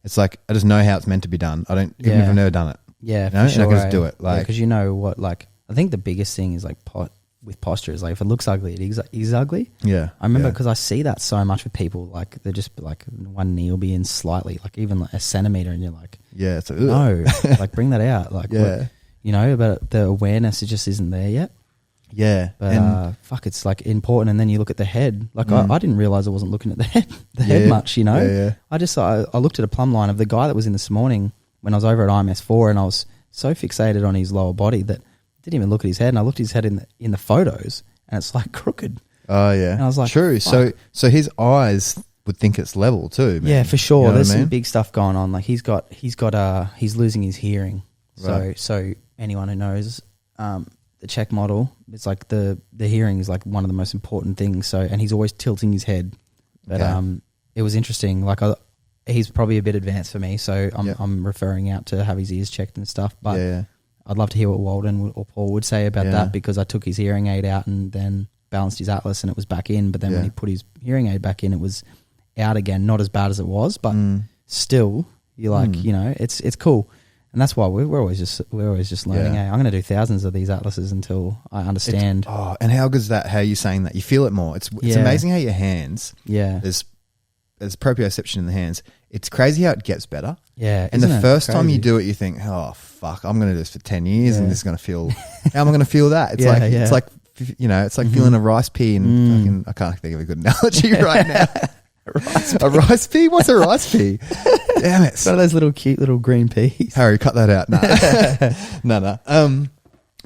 it's like, I just know how it's meant to be done. I don't, even if I've never done it. Yeah, you know? for sure. And I can just do it. Like, because you know what, like, I think the biggest thing is like with posture is like, if it looks ugly, it is ugly. Yeah. I remember because I see that so much with people, like they're just like one knee will be in slightly, like even like a centimeter, and you're like, yeah, it's like, no, like bring that out. Like, yeah. you know, but the awareness, it just isn't there yet. Yeah. But fuck, it's like important. And then you look at the head. Like I didn't realize I wasn't looking at the head much, you know? Yeah. I looked at a plumb line of the guy that was in this morning when I was over at IMS4, and I was so fixated on his lower body that I didn't even look at his head. And I looked at his head in the photos, and it's like crooked. Oh yeah. And I was like, true. fuck. So his eyes would think it's level too, man. Yeah, for sure. You know There's what I mean? some big stuff going on. Like he's losing his hearing. Right. So anyone who knows, the Chek model, it's like the hearing is like one of the most important things. So, and he's always tilting his head. But it was interesting. Like he's probably a bit advanced for me, so I'm referring out to have his ears checked and stuff. But I'd love to hear what Walden or Paul would say about that, because I took his hearing aid out and then balanced his atlas and it was back in. But then when he put his hearing aid back in, it was out again. Not as bad as it was, but still, you're like, you know, it's cool. And that's why we're always just learning. Yeah. I'm going to do thousands of these atlases until I understand. And how good is that? How are you saying that? You feel it more. It's amazing how your hands. Yeah. There's proprioception in the hands. It's crazy how it gets better. Yeah. And the first time you do it, you think, oh fuck, I'm going to do this for 10 years and this is going to feel. How am I going to feel that? It's it's like, you know, it's like feeling a rice pea and fucking, I can't think of a good analogy right now. A rice pea? What's a rice pea? Damn it. It's one of those little cute little green peas. Harry, cut that out. No.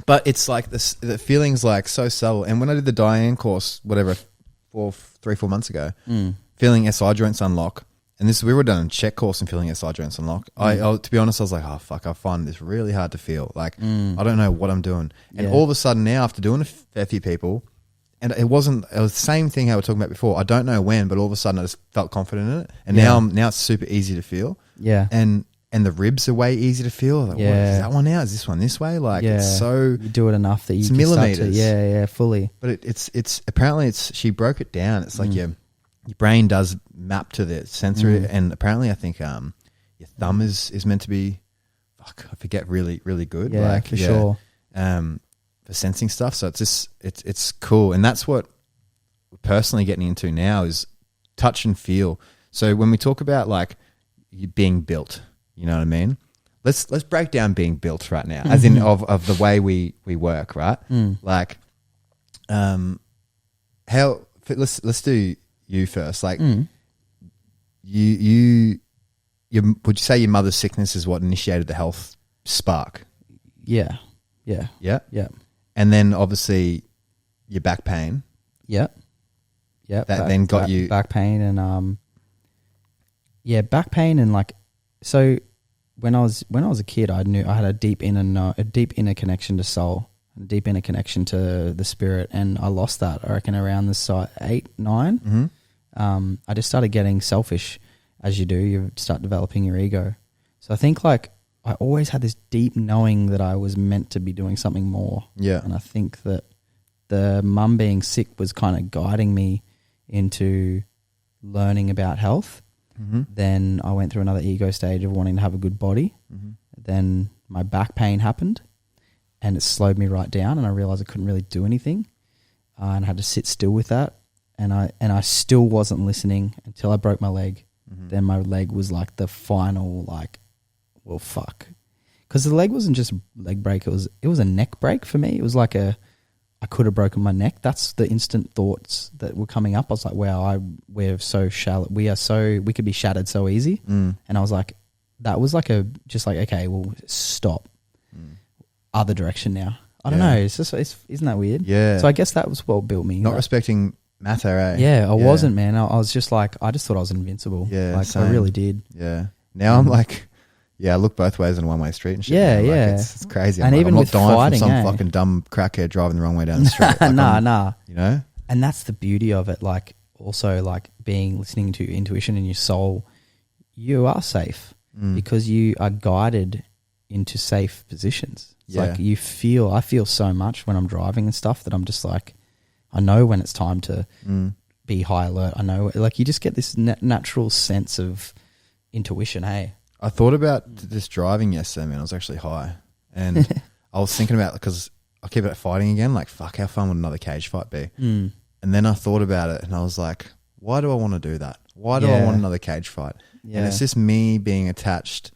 But it's like this, the feeling's like so subtle. And when I did the Diane course, whatever, 3-4 months ago, feeling SI joints unlock, and we were done a Chek course and feeling SI joints unlock. I to be honest, I was like, oh fuck, I find this really hard to feel. Like I don't know what I'm doing. And all of a sudden now, after doing a fair few people, and it was the same thing I was talking about before. I don't know when, but all of a sudden I just felt confident in it. And now it's super easy to feel. Yeah. And the ribs are way easy to feel. Like, what, is that one out? Is this one this way? Like it's so, you do it enough that you can millimeters. Start to, fully. But it's apparently she broke it down. It's like your brain does map to the sensory, and apparently I think your thumb is meant to be, I forget, really really good. Yeah, like, for sure. For sensing stuff. So it's cool, and that's what we're personally getting into now is touch and feel. So when we talk about like you being built, you know what I mean? Let's break down being built right now, as in of the way we work, right? Like, how? Let's do you first. Like, you would you say your mother's sickness is what initiated the health spark? Yeah. And then obviously your back pain. Yeah. That then got you back pain and back pain and like, so when I was a kid, I knew I had a deep inner connection to soul, a deep inner connection to the spirit, and I lost that. I reckon around the 8, 9. I just started getting selfish, as you do. You start developing your ego. So I think like I always had this deep knowing that I was meant to be doing something more. Yeah. And I think that the mum being sick was kind of guiding me into learning about health. Then I went through another ego stage of wanting to have a good body. Then my back pain happened and it slowed me right down, and I realized I couldn't really do anything, and I had to sit still with that. And I still wasn't listening until I broke my leg. Then my leg was like the final, like, well, fuck. Because the leg wasn't just a leg break. It was a neck break for me. It was like I could have broken my neck. That's the instant thoughts that were coming up. I was like, wow, we're so shallow. We could be shattered so easy. And I was like, that was like okay, well, stop. Other direction now. I don't know. It's just, isn't that weird? Yeah. So I guess that was what built me. Not respecting matter, eh? Yeah, I wasn't, man. I was just like, I just thought I was invincible. Yeah. Like, I really did. Yeah. Now I'm like, Yeah, I look both ways on a one-way street and shit. Yeah, man. Like, yeah. it's crazy. And I'm even not with dying fighting, from some eh? fucking dumb crackhead driving the wrong way down the street. Like, nah. You know? And that's the beauty of it. Like also like listening to your intuition and your soul, you are safe because you are guided into safe positions. It's like I feel so much when I'm driving and stuff that I'm just like, I know when it's time to be high alert. I know, like you just get this natural sense of intuition. Hey, I thought about this driving yesterday, man. I was actually high. And I was thinking about, because I keep about fighting again, like, fuck, how fun would another cage fight be? And then I thought about it and I was like, why do I want to do that? Why do I want another cage fight? Yeah. And it's just me being attached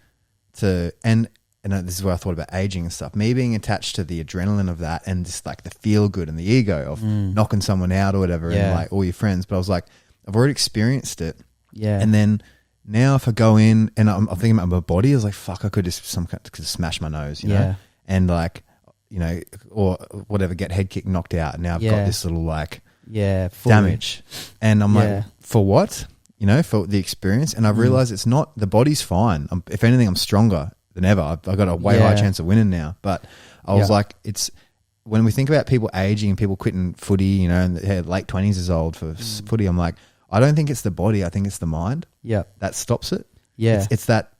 to, and this is where I thought about aging and stuff, me being attached to the adrenaline of that and just like the feel good and the ego of knocking someone out or whatever and like all your friends. But I was like, I've already experienced it. Yeah. And then now if I go in and I'm thinking about my body, I was like, fuck, I could just smash my nose, you know? And like, you know, or whatever, get head kicked, knocked out. And now I've got this little like damage. And I'm like, for what? You know, for the experience. And I've realized it's not, the body's fine. If anything, I'm stronger than ever. I've got a way higher chance of winning now. But I was like, it's, when we think about people aging and people quitting footy, you know, and late 20s is old for footy, I'm like, I don't think it's the body. I think it's the mind. Yeah. That stops it. Yeah. It's that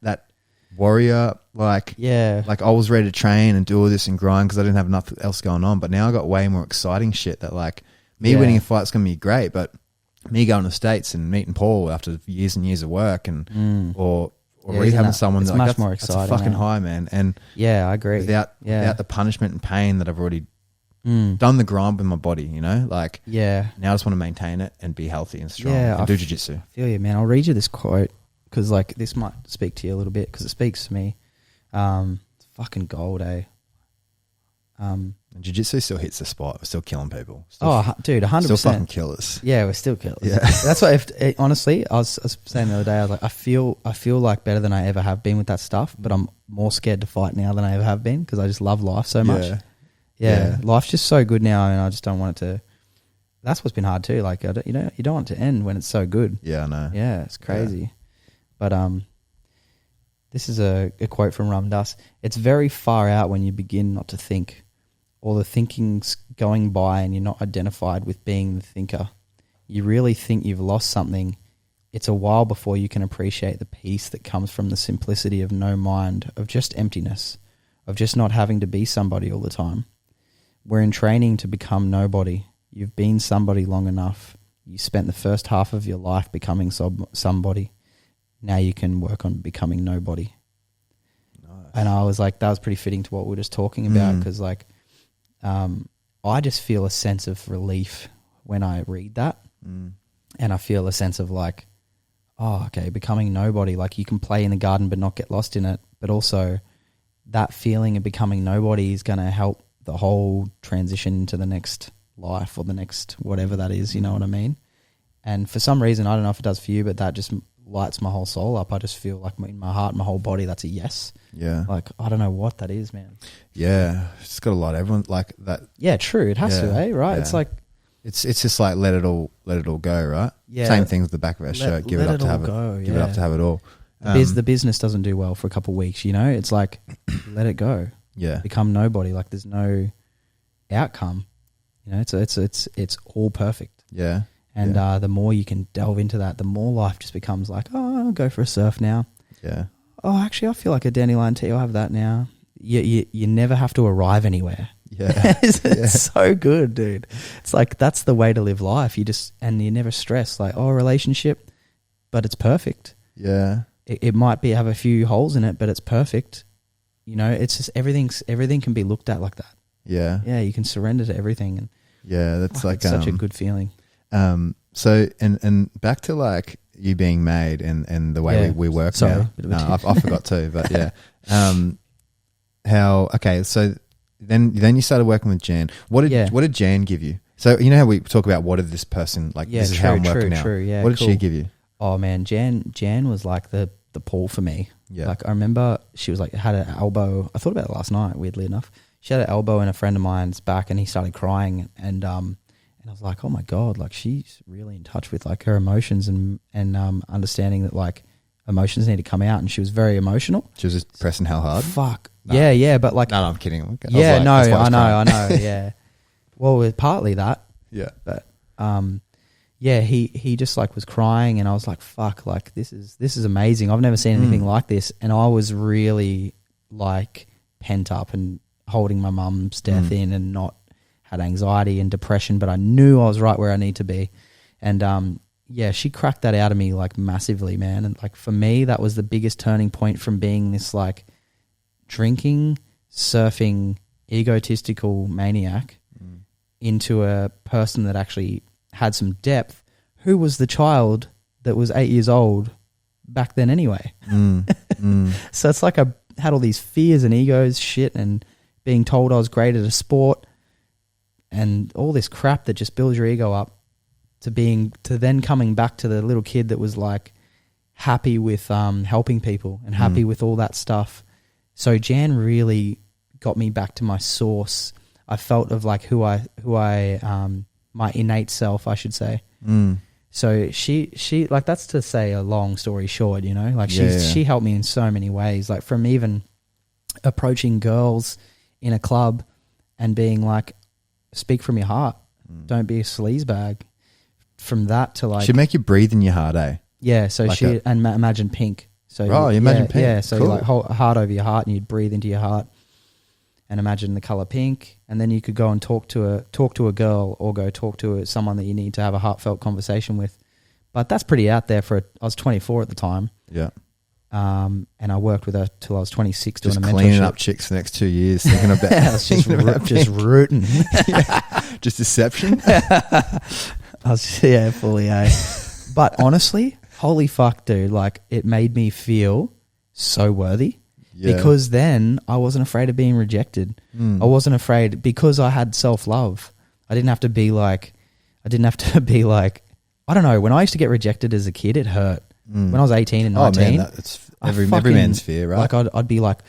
warrior, like I was ready to train and do all this and grind because I didn't have enough else going on. But now I got way more exciting shit that like me winning a fight's going to be great. But me going to the States and meeting Paul after years and years of work and, or rehabbing someone, it's like, much more exciting. That's a fucking high, man. And yeah, I agree. Without the punishment and pain that I've already done the grind with my body, you know, like now I just want to maintain it and be healthy and strong and do jiu-jitsu. I feel you, man. I'll read you this quote because like this might speak to you a little bit because it speaks to me. It's fucking gold, eh? Jiu-jitsu still hits the spot. We're still killing people. Dude, 100%. Still fucking killers. Yeah, we're still killers. Yeah. That's why, honestly, I was saying the other day, I was like, I feel like better than I ever have been with that stuff, but I'm more scared to fight now than I ever have been because I just love life so much. Yeah. Life's just so good now and I just don't want it to, that's what's been hard too. Like, you don't want it to end when it's so good. Yeah, I know. Yeah, it's crazy. But this is a quote from Ram Dass. It's very far out when you begin not to think, or the thinking's going by and you're not identified with being the thinker. You really think you've lost something. It's a while before you can appreciate the peace that comes from the simplicity of no mind, of just emptiness, of just not having to be somebody all the time. We're in training to become nobody. You've been somebody long enough. You spent the first half of your life becoming somebody. Now you can work on becoming nobody. Nice. And I was like, that was pretty fitting to what we were just talking about because like, I just feel a sense of relief when I read that. And I feel a sense of like, oh, okay, becoming nobody. Like you can play in the garden but not get lost in it. But also that feeling of becoming nobody is going to help the whole transition to the next life or the next whatever that is, you know what I mean? And for some reason, I don't know if it does for you, but that just lights my whole soul up. I just feel like in my heart, my whole body, that's a yes. Yeah. Like, I don't know what that is, man. Yeah. It's got a lot. Everyone like that. Yeah, true. It has to, eh? Right. Yeah. It's like, it's just like let it all go, right? Yeah. Same thing with the back of our shirt. Give it up to have it. Give it up to have it all. The business doesn't do well for a couple of weeks, you know? It's like, let it go. Yeah. Become nobody. Like there's no outcome. You know, it's all perfect. Yeah. And the more you can delve into that, the more life just becomes like, oh, I'll go for a surf now. Yeah. Oh, actually, I feel like a dandelion tea. I'll have that now. You never have to arrive anywhere. Yeah. It's so good, dude. It's like that's the way to live life. You never stress like, oh, relationship, but it's perfect. Yeah. It might have a few holes in it, but it's perfect. You know, it's just everything can be looked at like that. Yeah. Yeah, you can surrender to everything. And that's like it's such a good feeling. So and back to like you being made and the way we work now. No, I forgot too, but yeah. So then you started working with Jan. What did Jan give you? So you know how we talk about what did this person like? This is how I'm working now. What did she give you? Oh man, Jan was like the Paul for me. Yeah. Like I remember she was like had an elbow. I thought about it last night. Weirdly enough, she had an elbow in a friend of mine's back, and he started crying, and I was like, oh my God, like she's really in touch with like her emotions and understanding that like emotions need to come out, and she was very emotional. She was just pressing hell hard. Fuck. No. Yeah, but like, No, I'm kidding. Okay. yeah, I was like, that's why I was crying. know, yeah. Well, with partly that, Yeah. but yeah, he just like was crying, and I was like, fuck, like this is amazing. I've never seen anything like this, and I was really like pent up and holding my mum's death in, and not had anxiety and depression, but I knew I was right where I need to be, and yeah, she cracked that out of me like massively, man. And like for me, that was the biggest turning point from being this like drinking, surfing, egotistical maniac into a person that actually had some depth, who was the child that was 8 years old back then anyway. So it's like I had all these fears and egos, shit, and being told I was great at a sport and all this crap that just builds your ego up, to then coming back to the little kid that was like happy with helping people and happy with all that stuff. So Jan really got me back to my source. I felt of like who I my innate self, I should say. So she like, that's to say a long story short, you know, like she helped me in so many ways, like from even approaching girls in a club and being like, speak from your heart, don't be a sleazebag. From that to like, She'd make you breathe in your heart, eh? yeah. So Like she and imagine pink. So you imagine pink. Yeah. So Cool. you like hold a heart over your heart, and you'd breathe into your heart and imagine the color pink, and then you could go and talk to a girl, or go talk to someone that you need to have a heartfelt conversation with. But that's pretty out there I was 24 at the time. Yeah. And I worked with her till I was 26 Just doing a mentorship. cleaning up chicks the next 2 years, thinking about I was just rooting. just deception. I was, fully, But honestly, holy fuck, dude, like it made me feel so worthy. Yeah. Because then I wasn't afraid of being rejected. I wasn't afraid, because I had self-love. I didn't have to be like, I don't know, when I used to get rejected as a kid, it hurt. When I was 18 and 19. Oh man, that's every man's fear, right? Like I'd be like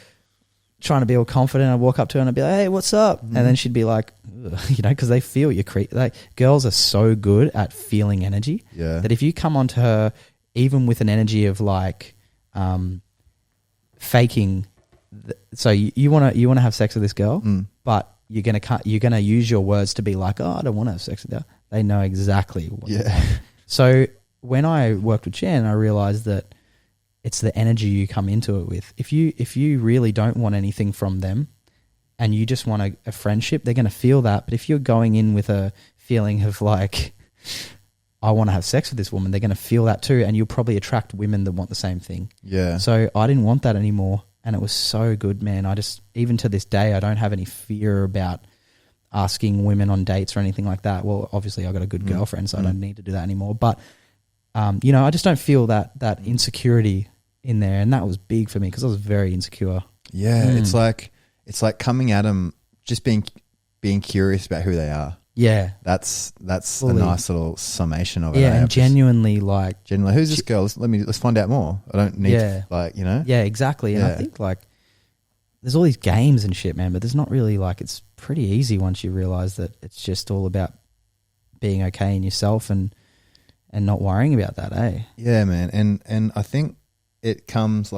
trying to be all confident. I'd walk up to her and I'd be like, hey, what's up? And then she'd be like, ugh, you know, because they feel you. Like girls are so good at feeling energy that if you come onto her even with an energy of like faking, so you want to have sex with this girl, but you're gonna use your words to be like, oh, I don't want to have sex with her. They know exactly what they want. So when I worked with Jan, I realized that it's the energy you come into it with. If you really don't want anything from them and you just want a friendship, they're going to feel that. But if you're going in with a feeling of like, I want to have sex with this woman, they're going to feel that too. And you'll probably attract women that want the same thing. Yeah. So I didn't want that anymore. And it was so good, man. Even to this day, I don't have any fear about asking women on dates or anything like that. Well, obviously I got a good girlfriend, so I don't need to do that anymore. But, you know, I just don't feel that insecurity in there. And that was big for me because I was very insecure. Yeah. It's like coming at them, just being curious about who they are. Yeah. That's a nice little summation of it. Yeah. And genuinely who's this girl? Let's find out more. I don't need to, you know? Yeah, exactly. And I think there's all these games and shit, man, but there's not really it's pretty easy once you realize that it's just all about being okay in yourself and not worrying about that, eh? Yeah, man. And I think it comes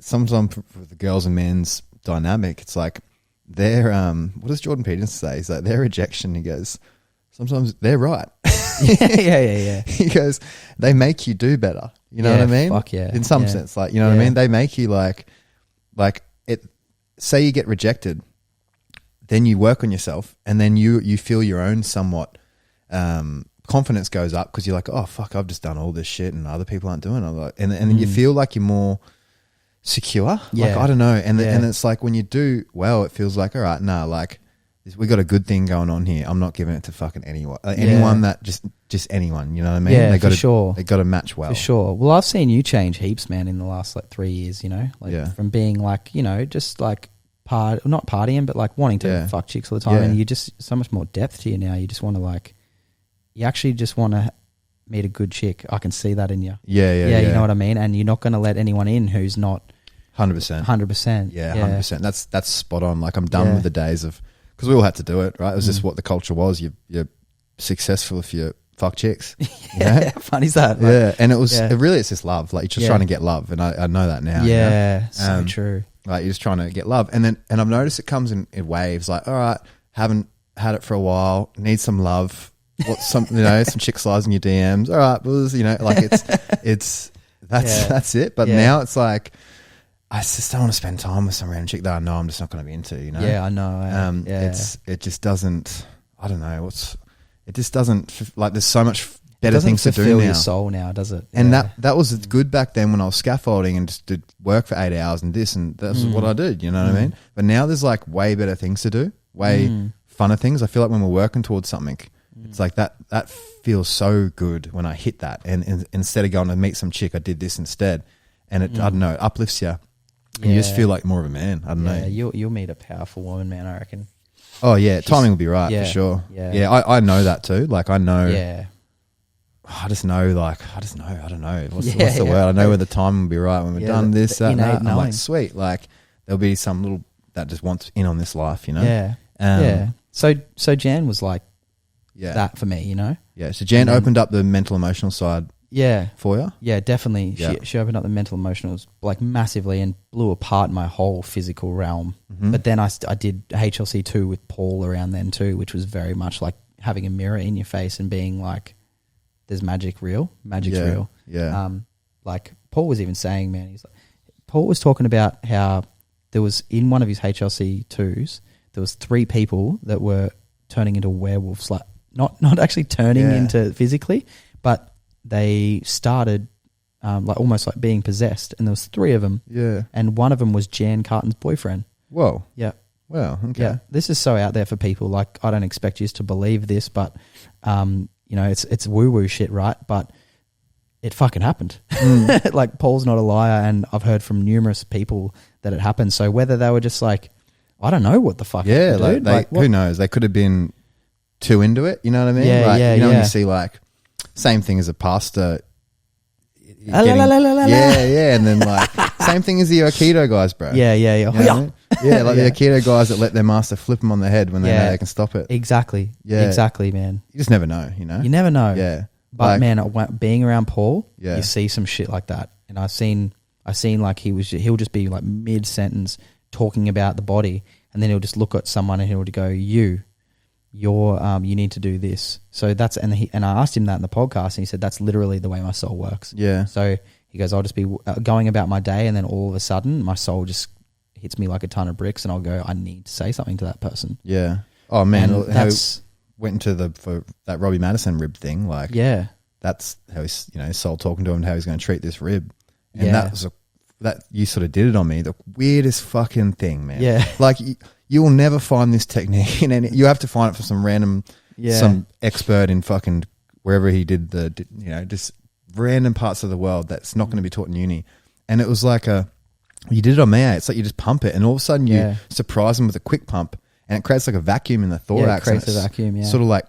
sometimes with the girls and men's dynamic, it's like their what does Jordan Peterson say? He's like their rejection, he goes, sometimes they're right. Yeah. He goes, they make you do better. You know what I mean? Fuck yeah. In some sense, you know what I mean? They make you like it. Say you get rejected, then you work on yourself, and then you feel your own somewhat confidence goes up because you're like, oh fuck, I've just done all this shit and other people aren't doing it. And then you feel like you're more secure. Yeah. I don't know. And it's like when you do well, it feels like, all right, we got a good thing going on here. I'm not giving it to fucking anyone. Anyone that just anyone, you know what I mean? Yeah, they got sure. They got to match well. For sure. Well, I've seen you change heaps, man, in the last 3 years, you know? From being just not partying, but wanting to fuck chicks all the time. And you just, so much more depth to you now. You just want to you actually just want to meet a good chick. I can see that in you. Yeah. You know what I mean? And you're not going to let anyone in who's not 100%. 100%. Yeah, 100%. That's spot on. I'm done with the days of, because we all had to do it, right? It was just what the culture was. You're successful if you're fuck chicks. Yeah, how funny is that? Like, Yeah, and it's just love. Like, you're just Yeah. trying to get love, and I know that now. Yeah, you know? so true. Like, you're just trying to get love, and I've noticed it comes in waves. Like, all right, haven't had it for a while, need some love. What's some some chick slides in your DMs? All right, well, like that's it. But now it's like, I just don't want to spend time with some random chick that I know I'm just not going to be into. Yeah, I know. It just doesn't. I don't know it just doesn't, like, there's so much better things to do now. It doesn't fulfill your soul now, does it? And that was good back then when I was scaffolding and just did work for 8 hours and this, and that's what I did, you know what I mean? But now there's like way better things to do, way funner things. I feel like when we're working towards something, it's like that feels so good when I hit that. And instead of going to meet some chick, I did this instead. And it, I don't know, it uplifts you. And you just feel like more of a man. I don't know. You'll meet a powerful woman, man, I reckon. Oh, yeah. Timing will be right, for sure. Yeah, I know that too. Like, I know. Yeah. I just know. I don't know. What's the word? I know where the time will be right when we've done this, that, and that. And I'm like, sweet. Like, there'll be some little that just wants in on this life, you know? Yeah. Yeah. So Jan was like that for me, you know? Yeah. So Jan opened up the mental emotional side for you? Yeah, definitely. Yeah. She opened up the mental emotionals like massively and blew apart my whole physical realm. But then I did HLC2 with Paul around then too, which was very much like having a mirror in your face and being like, there's magic's real. Yeah. Like Paul was even saying, man, Paul was talking about how there was in one of his HLC2s, there was 3 people that were turning into werewolves, like not actually turning into physically, but they started like almost like being possessed, and there was 3 of them. Yeah. And one of them was Jan Carton's boyfriend. Whoa. Yeah. Wow. Okay. Yeah. This is so out there for people. Like, I don't expect you to believe this, but it's woo-woo shit, right? But it fucking happened. Like, Paul's not a liar, and I've heard from numerous people that it happened. So whether they were just like, I don't know what the fuck happened, dude. Who knows? They could have been too into it, you know what I mean? Yeah, like, yeah, you know, when yeah. you see like, same thing as a pastor. La, la, la, la, la, Yeah, and then like, same thing as the Aikido guys, bro. Yeah. You know what I mean? Yeah, like the Aikido guys that let their master flip them on the head when they know they can stop it. Exactly. Yeah. Exactly, man. You just never know, you know? You never know. Yeah. But man, being around Paul, you see some shit like that. And I seen like he'll just be like mid-sentence talking about the body, and then he'll just look at someone and he'll go, you need to do this. So that's, and I asked him that in the podcast, and he said, that's literally the way my soul works. Yeah. So he goes, I'll just be going about my day, and then all of a sudden my soul just hits me like a ton of bricks, and I'll go, I need to say something to that person. Yeah. Oh man, that's went into for that Robbie Madison rib thing. Like, that's how his soul talking to him, how he's going to treat this rib, and that was that you sort of did it on me. The weirdest fucking thing, man. Yeah. Like you will never find this technique in any. You have to find it from some random, some expert in fucking wherever he did just random parts of the world that's not going to be taught in uni. And it was like you did it on me. It's like you just pump it, and all of a sudden you surprise them with a quick pump, and it creates like a vacuum in the thorax. Yeah, it creates a vacuum. Yeah. Sort of like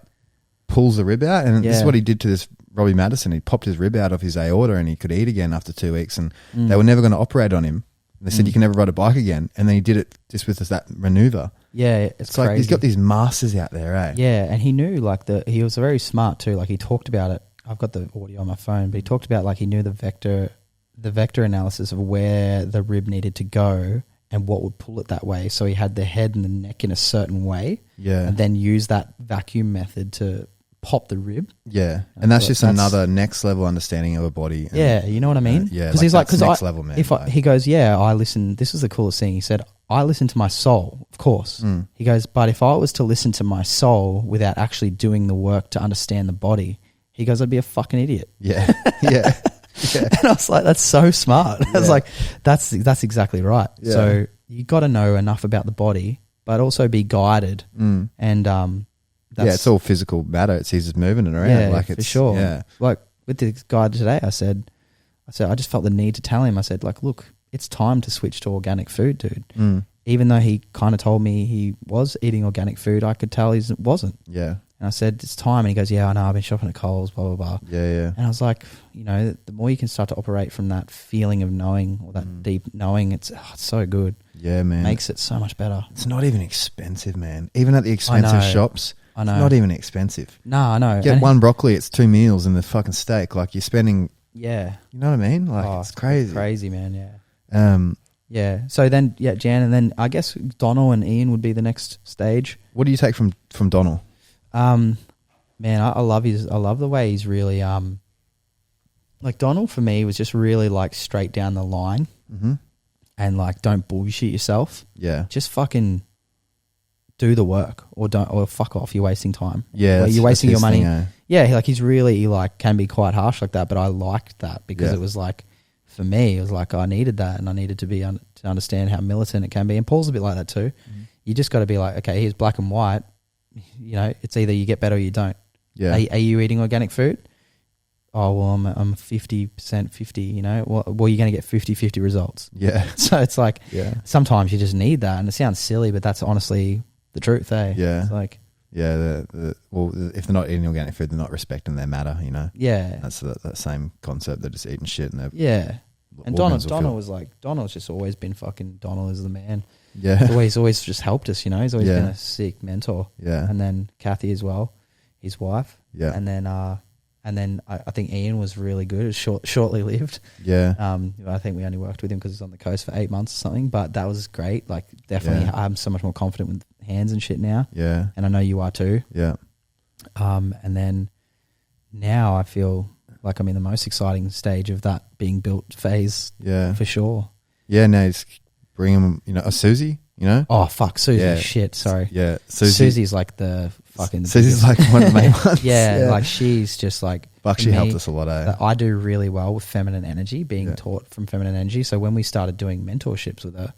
pulls the rib out, and this is what he did to this Robbie Madison. He popped his rib out of his aorta, and he could eat again after 2 weeks. And they were never going to operate on him. They said you can never ride a bike again, and then he did it just with that maneuver. Yeah, it's like he's got these masters out there, eh? Yeah, and he knew he was very smart too. Like he talked about it. I've got the audio on my phone, but he talked about like he knew the vector analysis of where the rib needed to go and what would pull it that way. So he had the head and the neck in a certain way, and then use that vacuum method to pop the rib. Yeah, and that's just another next level understanding of a body. And, you know what I mean? Yeah, because he's like, next level, man. He goes, I listen. This is the coolest thing. He said, I listen to my soul, of course. He goes, but if I was to listen to my soul without actually doing the work to understand the body, he goes, I'd be a fucking idiot. Yeah, yeah. Yeah. And I was like, that's so smart. I was like, that's exactly right. Yeah. So you got to know enough about the body, but also be guided. And it's all physical matter. He's just moving it around. Yeah, like it's, for sure. Yeah. Like with this guy today, I said, I just felt the need to tell him. I said, like, look, it's time to switch to organic food, dude. Even though he kind of told me he was eating organic food, I could tell he wasn't. Yeah. And I said, it's time. And he goes, yeah, I know. I've been shopping at Coles, blah, blah, blah. Yeah, yeah. And I was like, the more you can start to operate from that feeling of knowing, or that deep knowing, it's so good. Yeah, man. It makes it so much better. It's not even expensive, man. Even at the expensive shops. I know. It's not even expensive. No, I know. Get And one broccoli, it's 2 meals and the fucking steak. Like you're spending, yeah. you know what I mean? Like it's crazy. Crazy, man, yeah. Yeah. So then, Jan, and then I guess Donald and Ian would be the next stage. What do you take from Donald? Man, I love the way he's really, like Donald for me was just really like straight down the line, and like don't bullshit yourself. Yeah. Just fucking do the work, or fuck off. You're wasting time. Yeah. You're wasting your money. Thing, Yeah. Like he's really like can be quite harsh like that, but I liked that because it was like, for me, it was like I needed that, and I needed to be to understand how militant it can be. And Paul's a bit like that too. You just got to be like, okay, here's black and white. You know, it's either you get better or you don't. Yeah. Are you eating organic food? Oh, well, I'm 50%, 50, you know. Well, you're going to get 50-50 results. Yeah. So it's like sometimes you just need that. And it sounds silly, but that's honestly the truth, eh? Yeah. It's like, yeah. Well, if they're not eating organic food, they're not respecting their matter, you know. yeah. That's that same concept. They're just eating shit and they're Yeah. And Donald was like, Donald's just always been fucking, Donald is the man. Yeah. He's always just helped us, you know. He's always been a sick mentor. Yeah. And then Kathy as well, his wife. Yeah. And then I think Ian was really good. It was shortly lived. Yeah. I think we only worked with him because he's on the coast for 8 months or something. But that was great. Like definitely, I'm so much more confident with hands and shit now. Yeah. And I know you are too. Yeah. And then now I feel like I'm in the most exciting stage of that being built phase. Yeah. For sure. Yeah. No, just bring him. You know, a Susie. You know. Oh fuck, Susie! Yeah. Shit, sorry. Yeah. Susie's like the fucking. Susie's like one of the main ones. Yeah, like she's just like. Fuck, she helped us a lot, eh? I do really well with feminine energy, being taught from feminine energy. So when we started doing mentorships with her,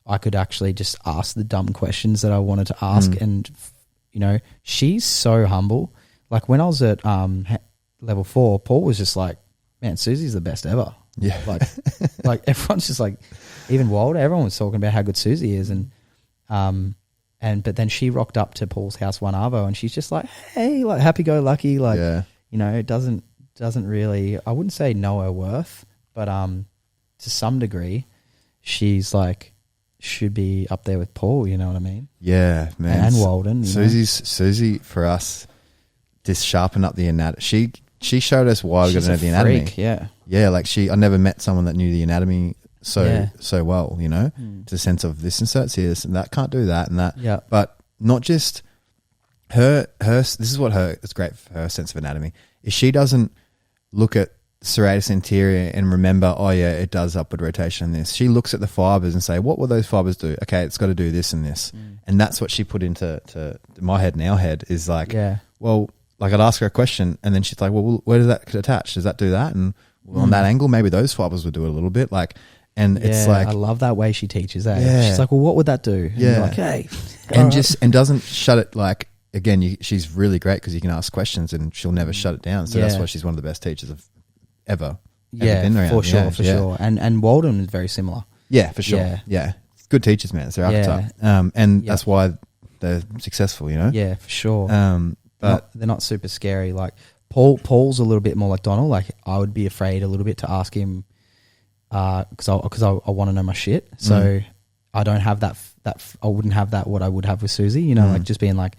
I could actually just ask the dumb questions that I wanted to ask. And, you know, she's so humble. Like when I was at level 4, Paul was just like, man, Susie's the best ever. Yeah. Like everyone's just like, even Walter, everyone was talking about how good Susie is. But then she rocked up to Paul's house one arvo and she's just like, hey, like happy-go-lucky, like, you know, it doesn't really, I wouldn't say know her worth, but to some degree, she's like, should be up there with Paul, you know what I mean? Yeah, man. And Walden. Susie for us, just sharpen up the anatomy. She showed us why we got to know the anatomy. Freak, yeah. Yeah, like I never met someone that knew the anatomy so well, you know, to the sense of this inserts here, this and that, can't do that and that. Yeah. But not just her, this is what it's great for her sense of anatomy, is she doesn't look at serratus anterior and remember, oh yeah, it does upward rotation in this. She looks at the fibers and say, what will those fibers do? Okay, it's got to do this and this. And that's what she put into my head and our head is like, well, like I'd ask her a question and then she's like, well, where does that attach? Does that do that? And on that angle, maybe those fibers would do it a little bit. Like, and it's like, I love that way she teaches that. Yeah. She's like, well, what would that do? And you're like, hey. And doesn't shut it like, again, she's really great because you can ask questions and she'll never shut it down. So that's why she's one of the best teachers of ever been around. For sure. And Walden is very similar. Yeah, for sure. Yeah. Good teachers, man. It's their archetype. And that's why they're successful, you know? Yeah, for sure. But they're not super scary. Like Paul's a little bit more like Donald. Like I would be afraid a little bit to ask him because I want to know my shit. So I don't have that I wouldn't have that what I would have with Susie. You know, like just being like,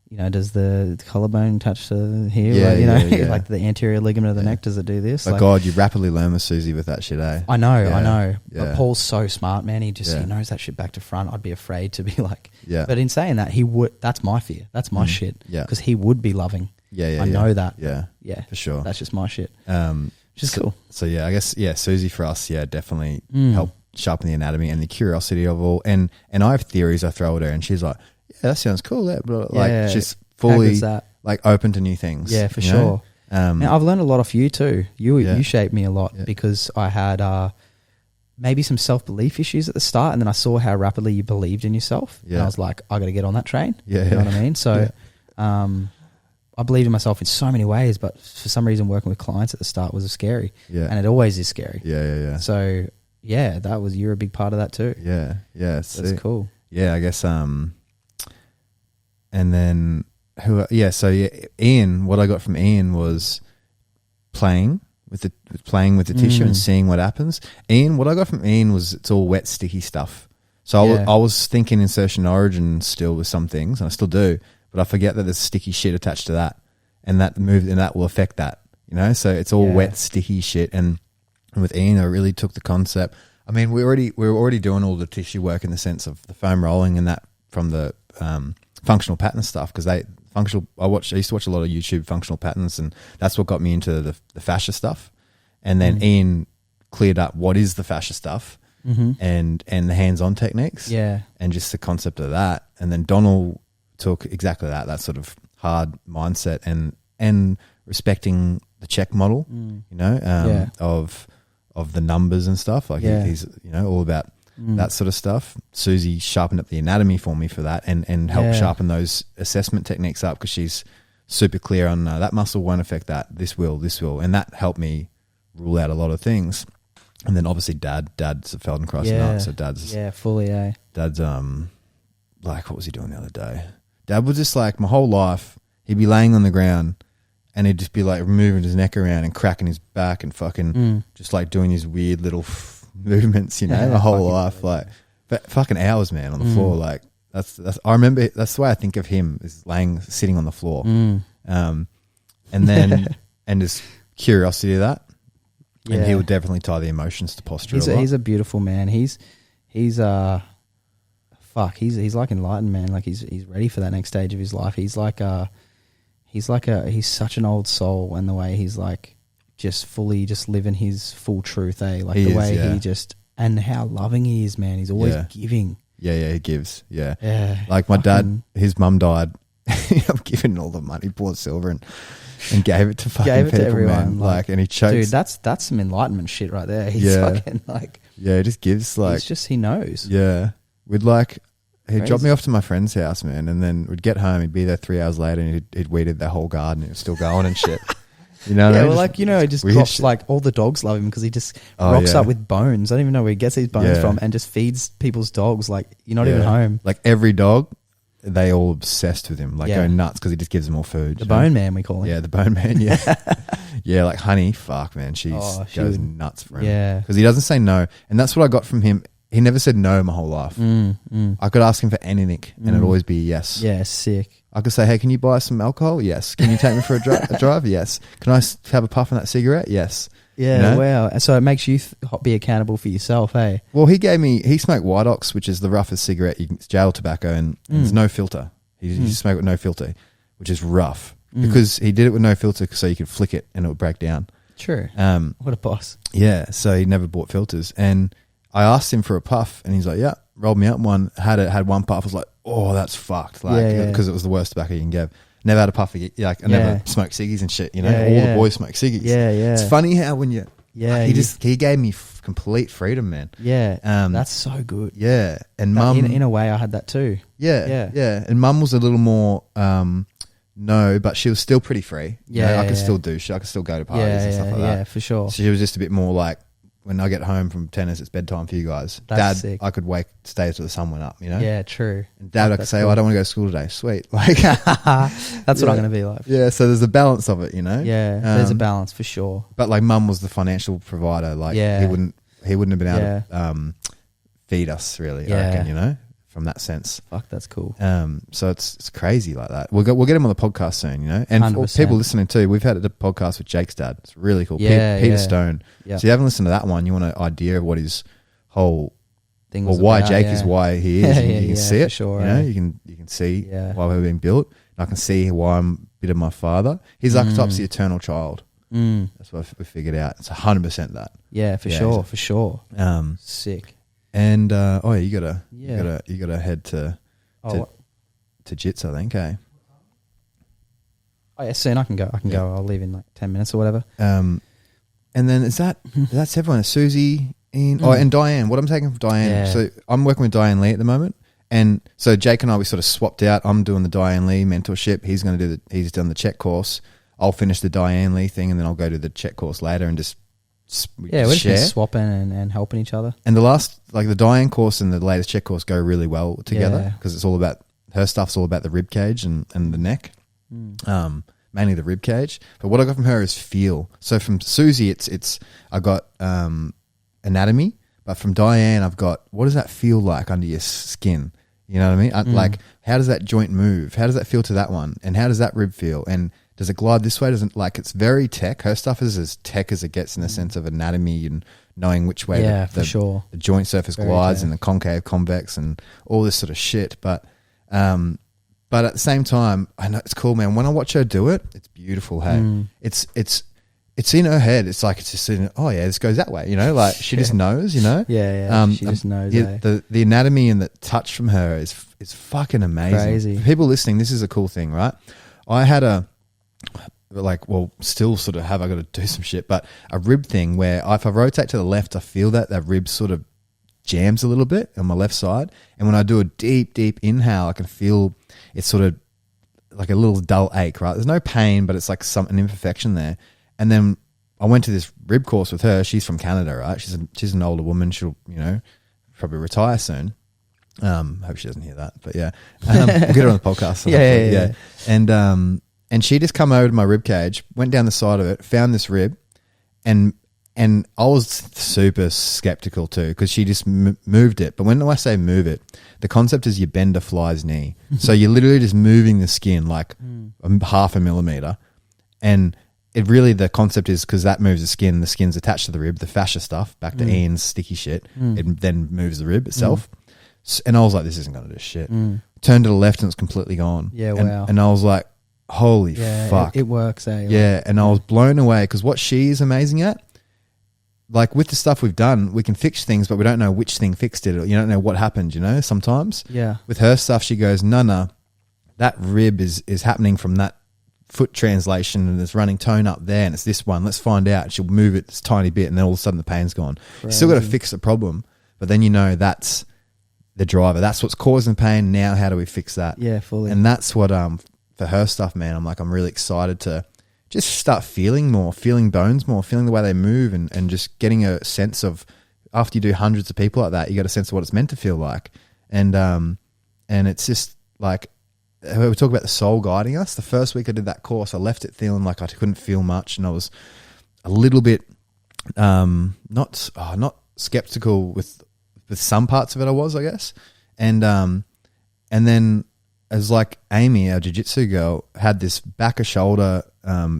you know, does the collarbone touch to here? Yeah, like, you know, yeah. like the anterior ligament of the neck, does it do this? Oh like, God, you rapidly learn with Susie with that shit, eh? I know. Yeah. But Paul's so smart, man. He knows that shit back to front. I'd be afraid to be like, but in saying that, he would. That's my fear. That's my shit. Yeah, because he would be loving. I know that. Yeah, for sure. That's just my shit. Which is cool. So yeah, I guess Susie for us, definitely help sharpen the anatomy and the curiosity of all. And I have theories I throw at her, and she's like, "Yeah, that sounds cool." But like she's fully like open to new things. Yeah, for sure. Now, I've learned a lot off you too. You shaped me a lot because I had maybe some self-belief issues at the start, and then I saw how rapidly you believed in yourself. And I was like, I got to get on that train. You know what I mean? So I believed in myself in so many ways, but for some reason working with clients at the start was scary. And it always is scary. So you're a big part of that too. That's cool. I guess and then Ian, what I got from Ian was playing with the tissue and seeing what happens. Ian, what I got from Ian was it's all wet, sticky stuff. So I was thinking insertion origin still with some things, and I still do, but I forget that there's sticky shit attached to that, and that will affect that, you know. So it's all wet, sticky shit. And with Ian, I really took the concept. I mean, we were already doing all the tissue work in the sense of the foam rolling and that from the functional pattern stuff, because I used to watch a lot of YouTube functional patterns, and that's what got me into the fascia stuff. And then Ian cleared up what is the fascia stuff and the hands-on techniques, and just the concept of that. And then Donald took exactly that sort of hard mindset and respecting the Chek model, you know, of the numbers and stuff. Like he's, you know, all about that sort of stuff. Susie sharpened up the anatomy for me for that, and helped sharpen those assessment techniques up, because she's super clear on that muscle won't affect that. This will, and that helped me rule out a lot of things. And then obviously Dad's a Feldenkrais nut, so Dad's fully, Dad's like, what was he doing the other day? Dad was just like, my whole life he'd be laying on the ground and he'd just be like moving his neck around and cracking his back and fucking just like doing these weird little movements, you know, my whole life, like fucking hours, man, on the floor. Like that's I remember that's the way I think of him, is sitting on the floor, and then and just curiosity of that. And he would definitely tie the emotions to posture. He's a beautiful man. He's like enlightened, man. Like he's ready for that next stage of his life. He's such an old soul, and the way he's like just fully just living his full truth, like he just, and how loving he is, man. He's always giving. Yeah, he gives. Yeah. Like my dad, his mum died. I'm giving all the money, bought silver and gave it to fucking people, everyone, man. Like, and he chokes. Dude, that's some enlightenment shit right there. He's fucking like, he just gives, like, it's just, he knows. Yeah. He'd drop me off to my friend's house, man, and then we'd get home. He'd be there 3 hours later, and he'd weeded their whole garden. It was still going and shit. You know? Yeah, well, like, you know, he just drops, like, all the dogs love him because he just rocks up with bones. I don't even know where he gets these bones from, and just feeds people's dogs. Like, you're not even home. Like, every dog, they all obsessed with him, like going nuts because he just gives them all food. The bone man, we call him. Yeah, the bone man. Yeah, like Honey. Fuck, man, she goes nuts for him. Yeah, because he doesn't say no, and that's what I got from him. He never said no my whole life. I could ask him for anything, and it'd always be yes. Yeah, sick. I could say, hey, can you buy some alcohol? Yes. Can you take me for a drive? Yes. Can I have a puff on that cigarette? Yes. Yeah, you know? Wow. And so it makes you be accountable for yourself, hey? Well, he smoked White Ox, which is the roughest cigarette, it's jail tobacco, and there's no filter. He smoked with no filter, which is rough, because he did it with no filter so you could flick it and it would break down. True. What a boss. Yeah, so he never bought filters. And I asked him for a puff, and he's like, yeah, rolled me up one, had one puff. I was like, oh, that's fucked. Like, because it was the worst tobacco you can get. Never had a puff. Like, I never smoked ciggies and shit, you know? All the boys smoke ciggies. Yeah. It's funny how when you... Yeah. He gave me complete freedom, man. Yeah. That's so good. Yeah. And Mum... In a way, I had that too. Yeah. And Mum was a little more... no, but she was still pretty free. Yeah. You know, I could still do shit. I could still go to parties and stuff like that. Yeah, for sure. So she was just a bit more like, when I get home from tennis, it's bedtime for you guys. That's Dad, sick. I could stay till the sun went up, you know? Yeah, true. And Dad, I could say, cool. I don't want to go to school today. Sweet. Like, that's what I'm going to be like. Yeah, so there's a balance of it, you know? Yeah, there's a balance for sure. But like Mum was the financial provider. Like, he wouldn't have been able to feed us, really, I reckon, you know? From that sense. Fuck, that's cool. So it's crazy like that. We'll get him on the podcast soon, you know? And for people listening too, we've had a podcast with Jake's dad. It's really cool. Peter Stone. Yeah. So you haven't listened to that one, you want an idea of what his whole thing was, or why Jake is why he is. You can see it. Sure, you know, you can see why we're being built. And I can see why I'm a bit of my father. His archetype's the eternal child. That's what we figured out. It's 100% that. Yeah, for sure. Sick. And you gotta head to Jits, I think. Eh? Oh yeah, soon I can go. I'll leave in like 10 minutes or whatever. And then that's everyone. Susie, Ian, and Diane. What I'm taking from Diane. Yeah. So I'm working with Diane Lee at the moment, and so Jake and I, we sort of swapped out. I'm doing the Diane Lee mentorship. He's going to he's done the Chek course. I'll finish the Diane Lee thing, and then I'll go to the Chek course later and just. We're just swapping and helping each other. And the Diane course and the latest Chek course go really well together because it's all about her stuff's all about the rib cage and the neck, mainly the rib cage. But what I got from her is feel. So from Susie, it's I got anatomy, but from Diane, I've got what does that feel like under your skin? You know what I mean? Like, how does that joint move? How does that feel to that one? And how does that rib feel? And does it glide this way? Doesn't, like, it's very tech. Her stuff is as tech as it gets in the sense of anatomy and knowing which way the joint surface glides and the concave, convex, and all this sort of shit. But at the same time, I know it's cool, man. When I watch her do it, it's beautiful. Hey, it's in her head. It's like, it's just in, oh yeah, this goes that way, you know, like she just knows, you know? Yeah. She just knows. The anatomy and the touch from her is fucking amazing. Crazy. For people listening, this is a cool thing, right? I had still sort of have, I got to do some shit, but a rib thing where if I rotate to the left, I feel that rib sort of jams a little bit on my left side. And when I do a deep, deep inhale, I can feel it's sort of like a little dull ache, right? There's no pain, but it's like an imperfection there. And then I went to this rib course with her. She's from Canada, right? She's an older woman. She'll, you know, probably retire soon. Hope she doesn't hear that, but yeah, we'll get her on the podcast. Yeah. And she just come over to my rib cage, went down the side of it, found this rib, and I was super skeptical too because she just moved it. But when I say move it, the concept is you bend a fly's knee, so you're literally just moving the skin like half a millimeter, and it really, the concept is because that moves the skin's attached to the rib, the fascia stuff, back to Ian's sticky shit, it then moves the rib itself. And I was like, this isn't going to do shit. Turned to the left and it's completely gone. Yeah, wow. And I was like, holy fuck. It works, eh? Yeah, and I was blown away because what she is amazing at, like with the stuff we've done, we can fix things, but we don't know which thing fixed it. Or you don't know what happened, you know, sometimes. Yeah. With her stuff, she goes, no, that rib is happening from that foot translation and it's running tone up there and it's this one. Let's find out. She'll move it this tiny bit and then all of a sudden the pain's gone. Crazy. You still got to fix the problem, but then you know that's the driver. That's what's causing pain. Now how do we fix that? Yeah, fully. And that's what for her stuff, man, I'm really excited to just start feeling more, feeling bones more, feeling the way they move and just getting a sense of, after you do hundreds of people like that, you got a sense of what it's meant to feel like. And it's just like, we talk about the soul guiding us. The first week I did that course, I left it feeling like I couldn't feel much, and I was a little bit not skeptical with some parts of it. I was, I guess, and then as like Amy, our jiu-jitsu girl, had this back of shoulder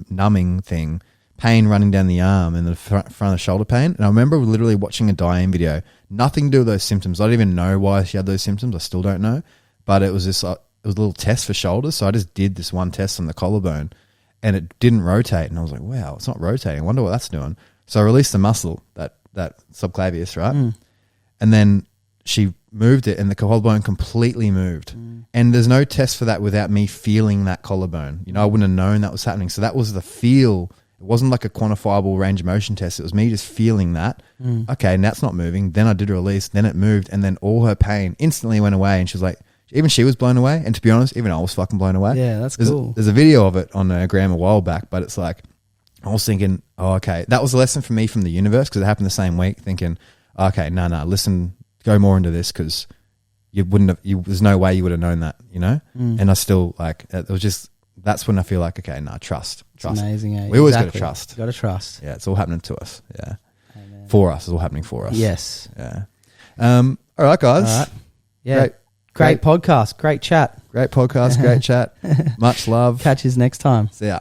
numbing thing, pain running down the arm and the front of the shoulder pain. And I remember literally watching a Diane video, nothing to do with those symptoms. I don't even know why she had those symptoms. I still don't know, but it was this. It was a little test for shoulders, so I just did this one test on the collarbone, and it didn't rotate. And I was like, "Wow, it's not rotating. I wonder what that's doing." So I released the muscle, that subclavius, right? And then she moved it, and the collarbone completely moved. And there's no test for that without me feeling that collarbone. You know, I wouldn't have known that was happening. So that was the feel. It wasn't like a quantifiable range of motion test. It was me just feeling that. Okay, now it's not moving. Then I did a release. Then it moved, and then all her pain instantly went away. And she was like. Even she was blown away, and to be honest, even I was fucking blown away. Yeah, that's cool. There's a video of it on a gram a while back, but it's like, I was thinking, oh, okay, that was a lesson for me from the universe because it happened the same week, thinking, okay, no, listen, go more into this because you wouldn't have, there's no way you would have known that, you know? And I still, like, it was just, that's when I feel like, okay, trust. It's amazing, eh? We always got to trust. Got to trust. Yeah, it's all happening to us. Yeah. Amen. For us, it's all happening for us. Yes. Yeah. All right, guys. All right. Yeah. Great podcast. Great chat. Great podcast. Great chat. Much love. Catch you next time. See ya.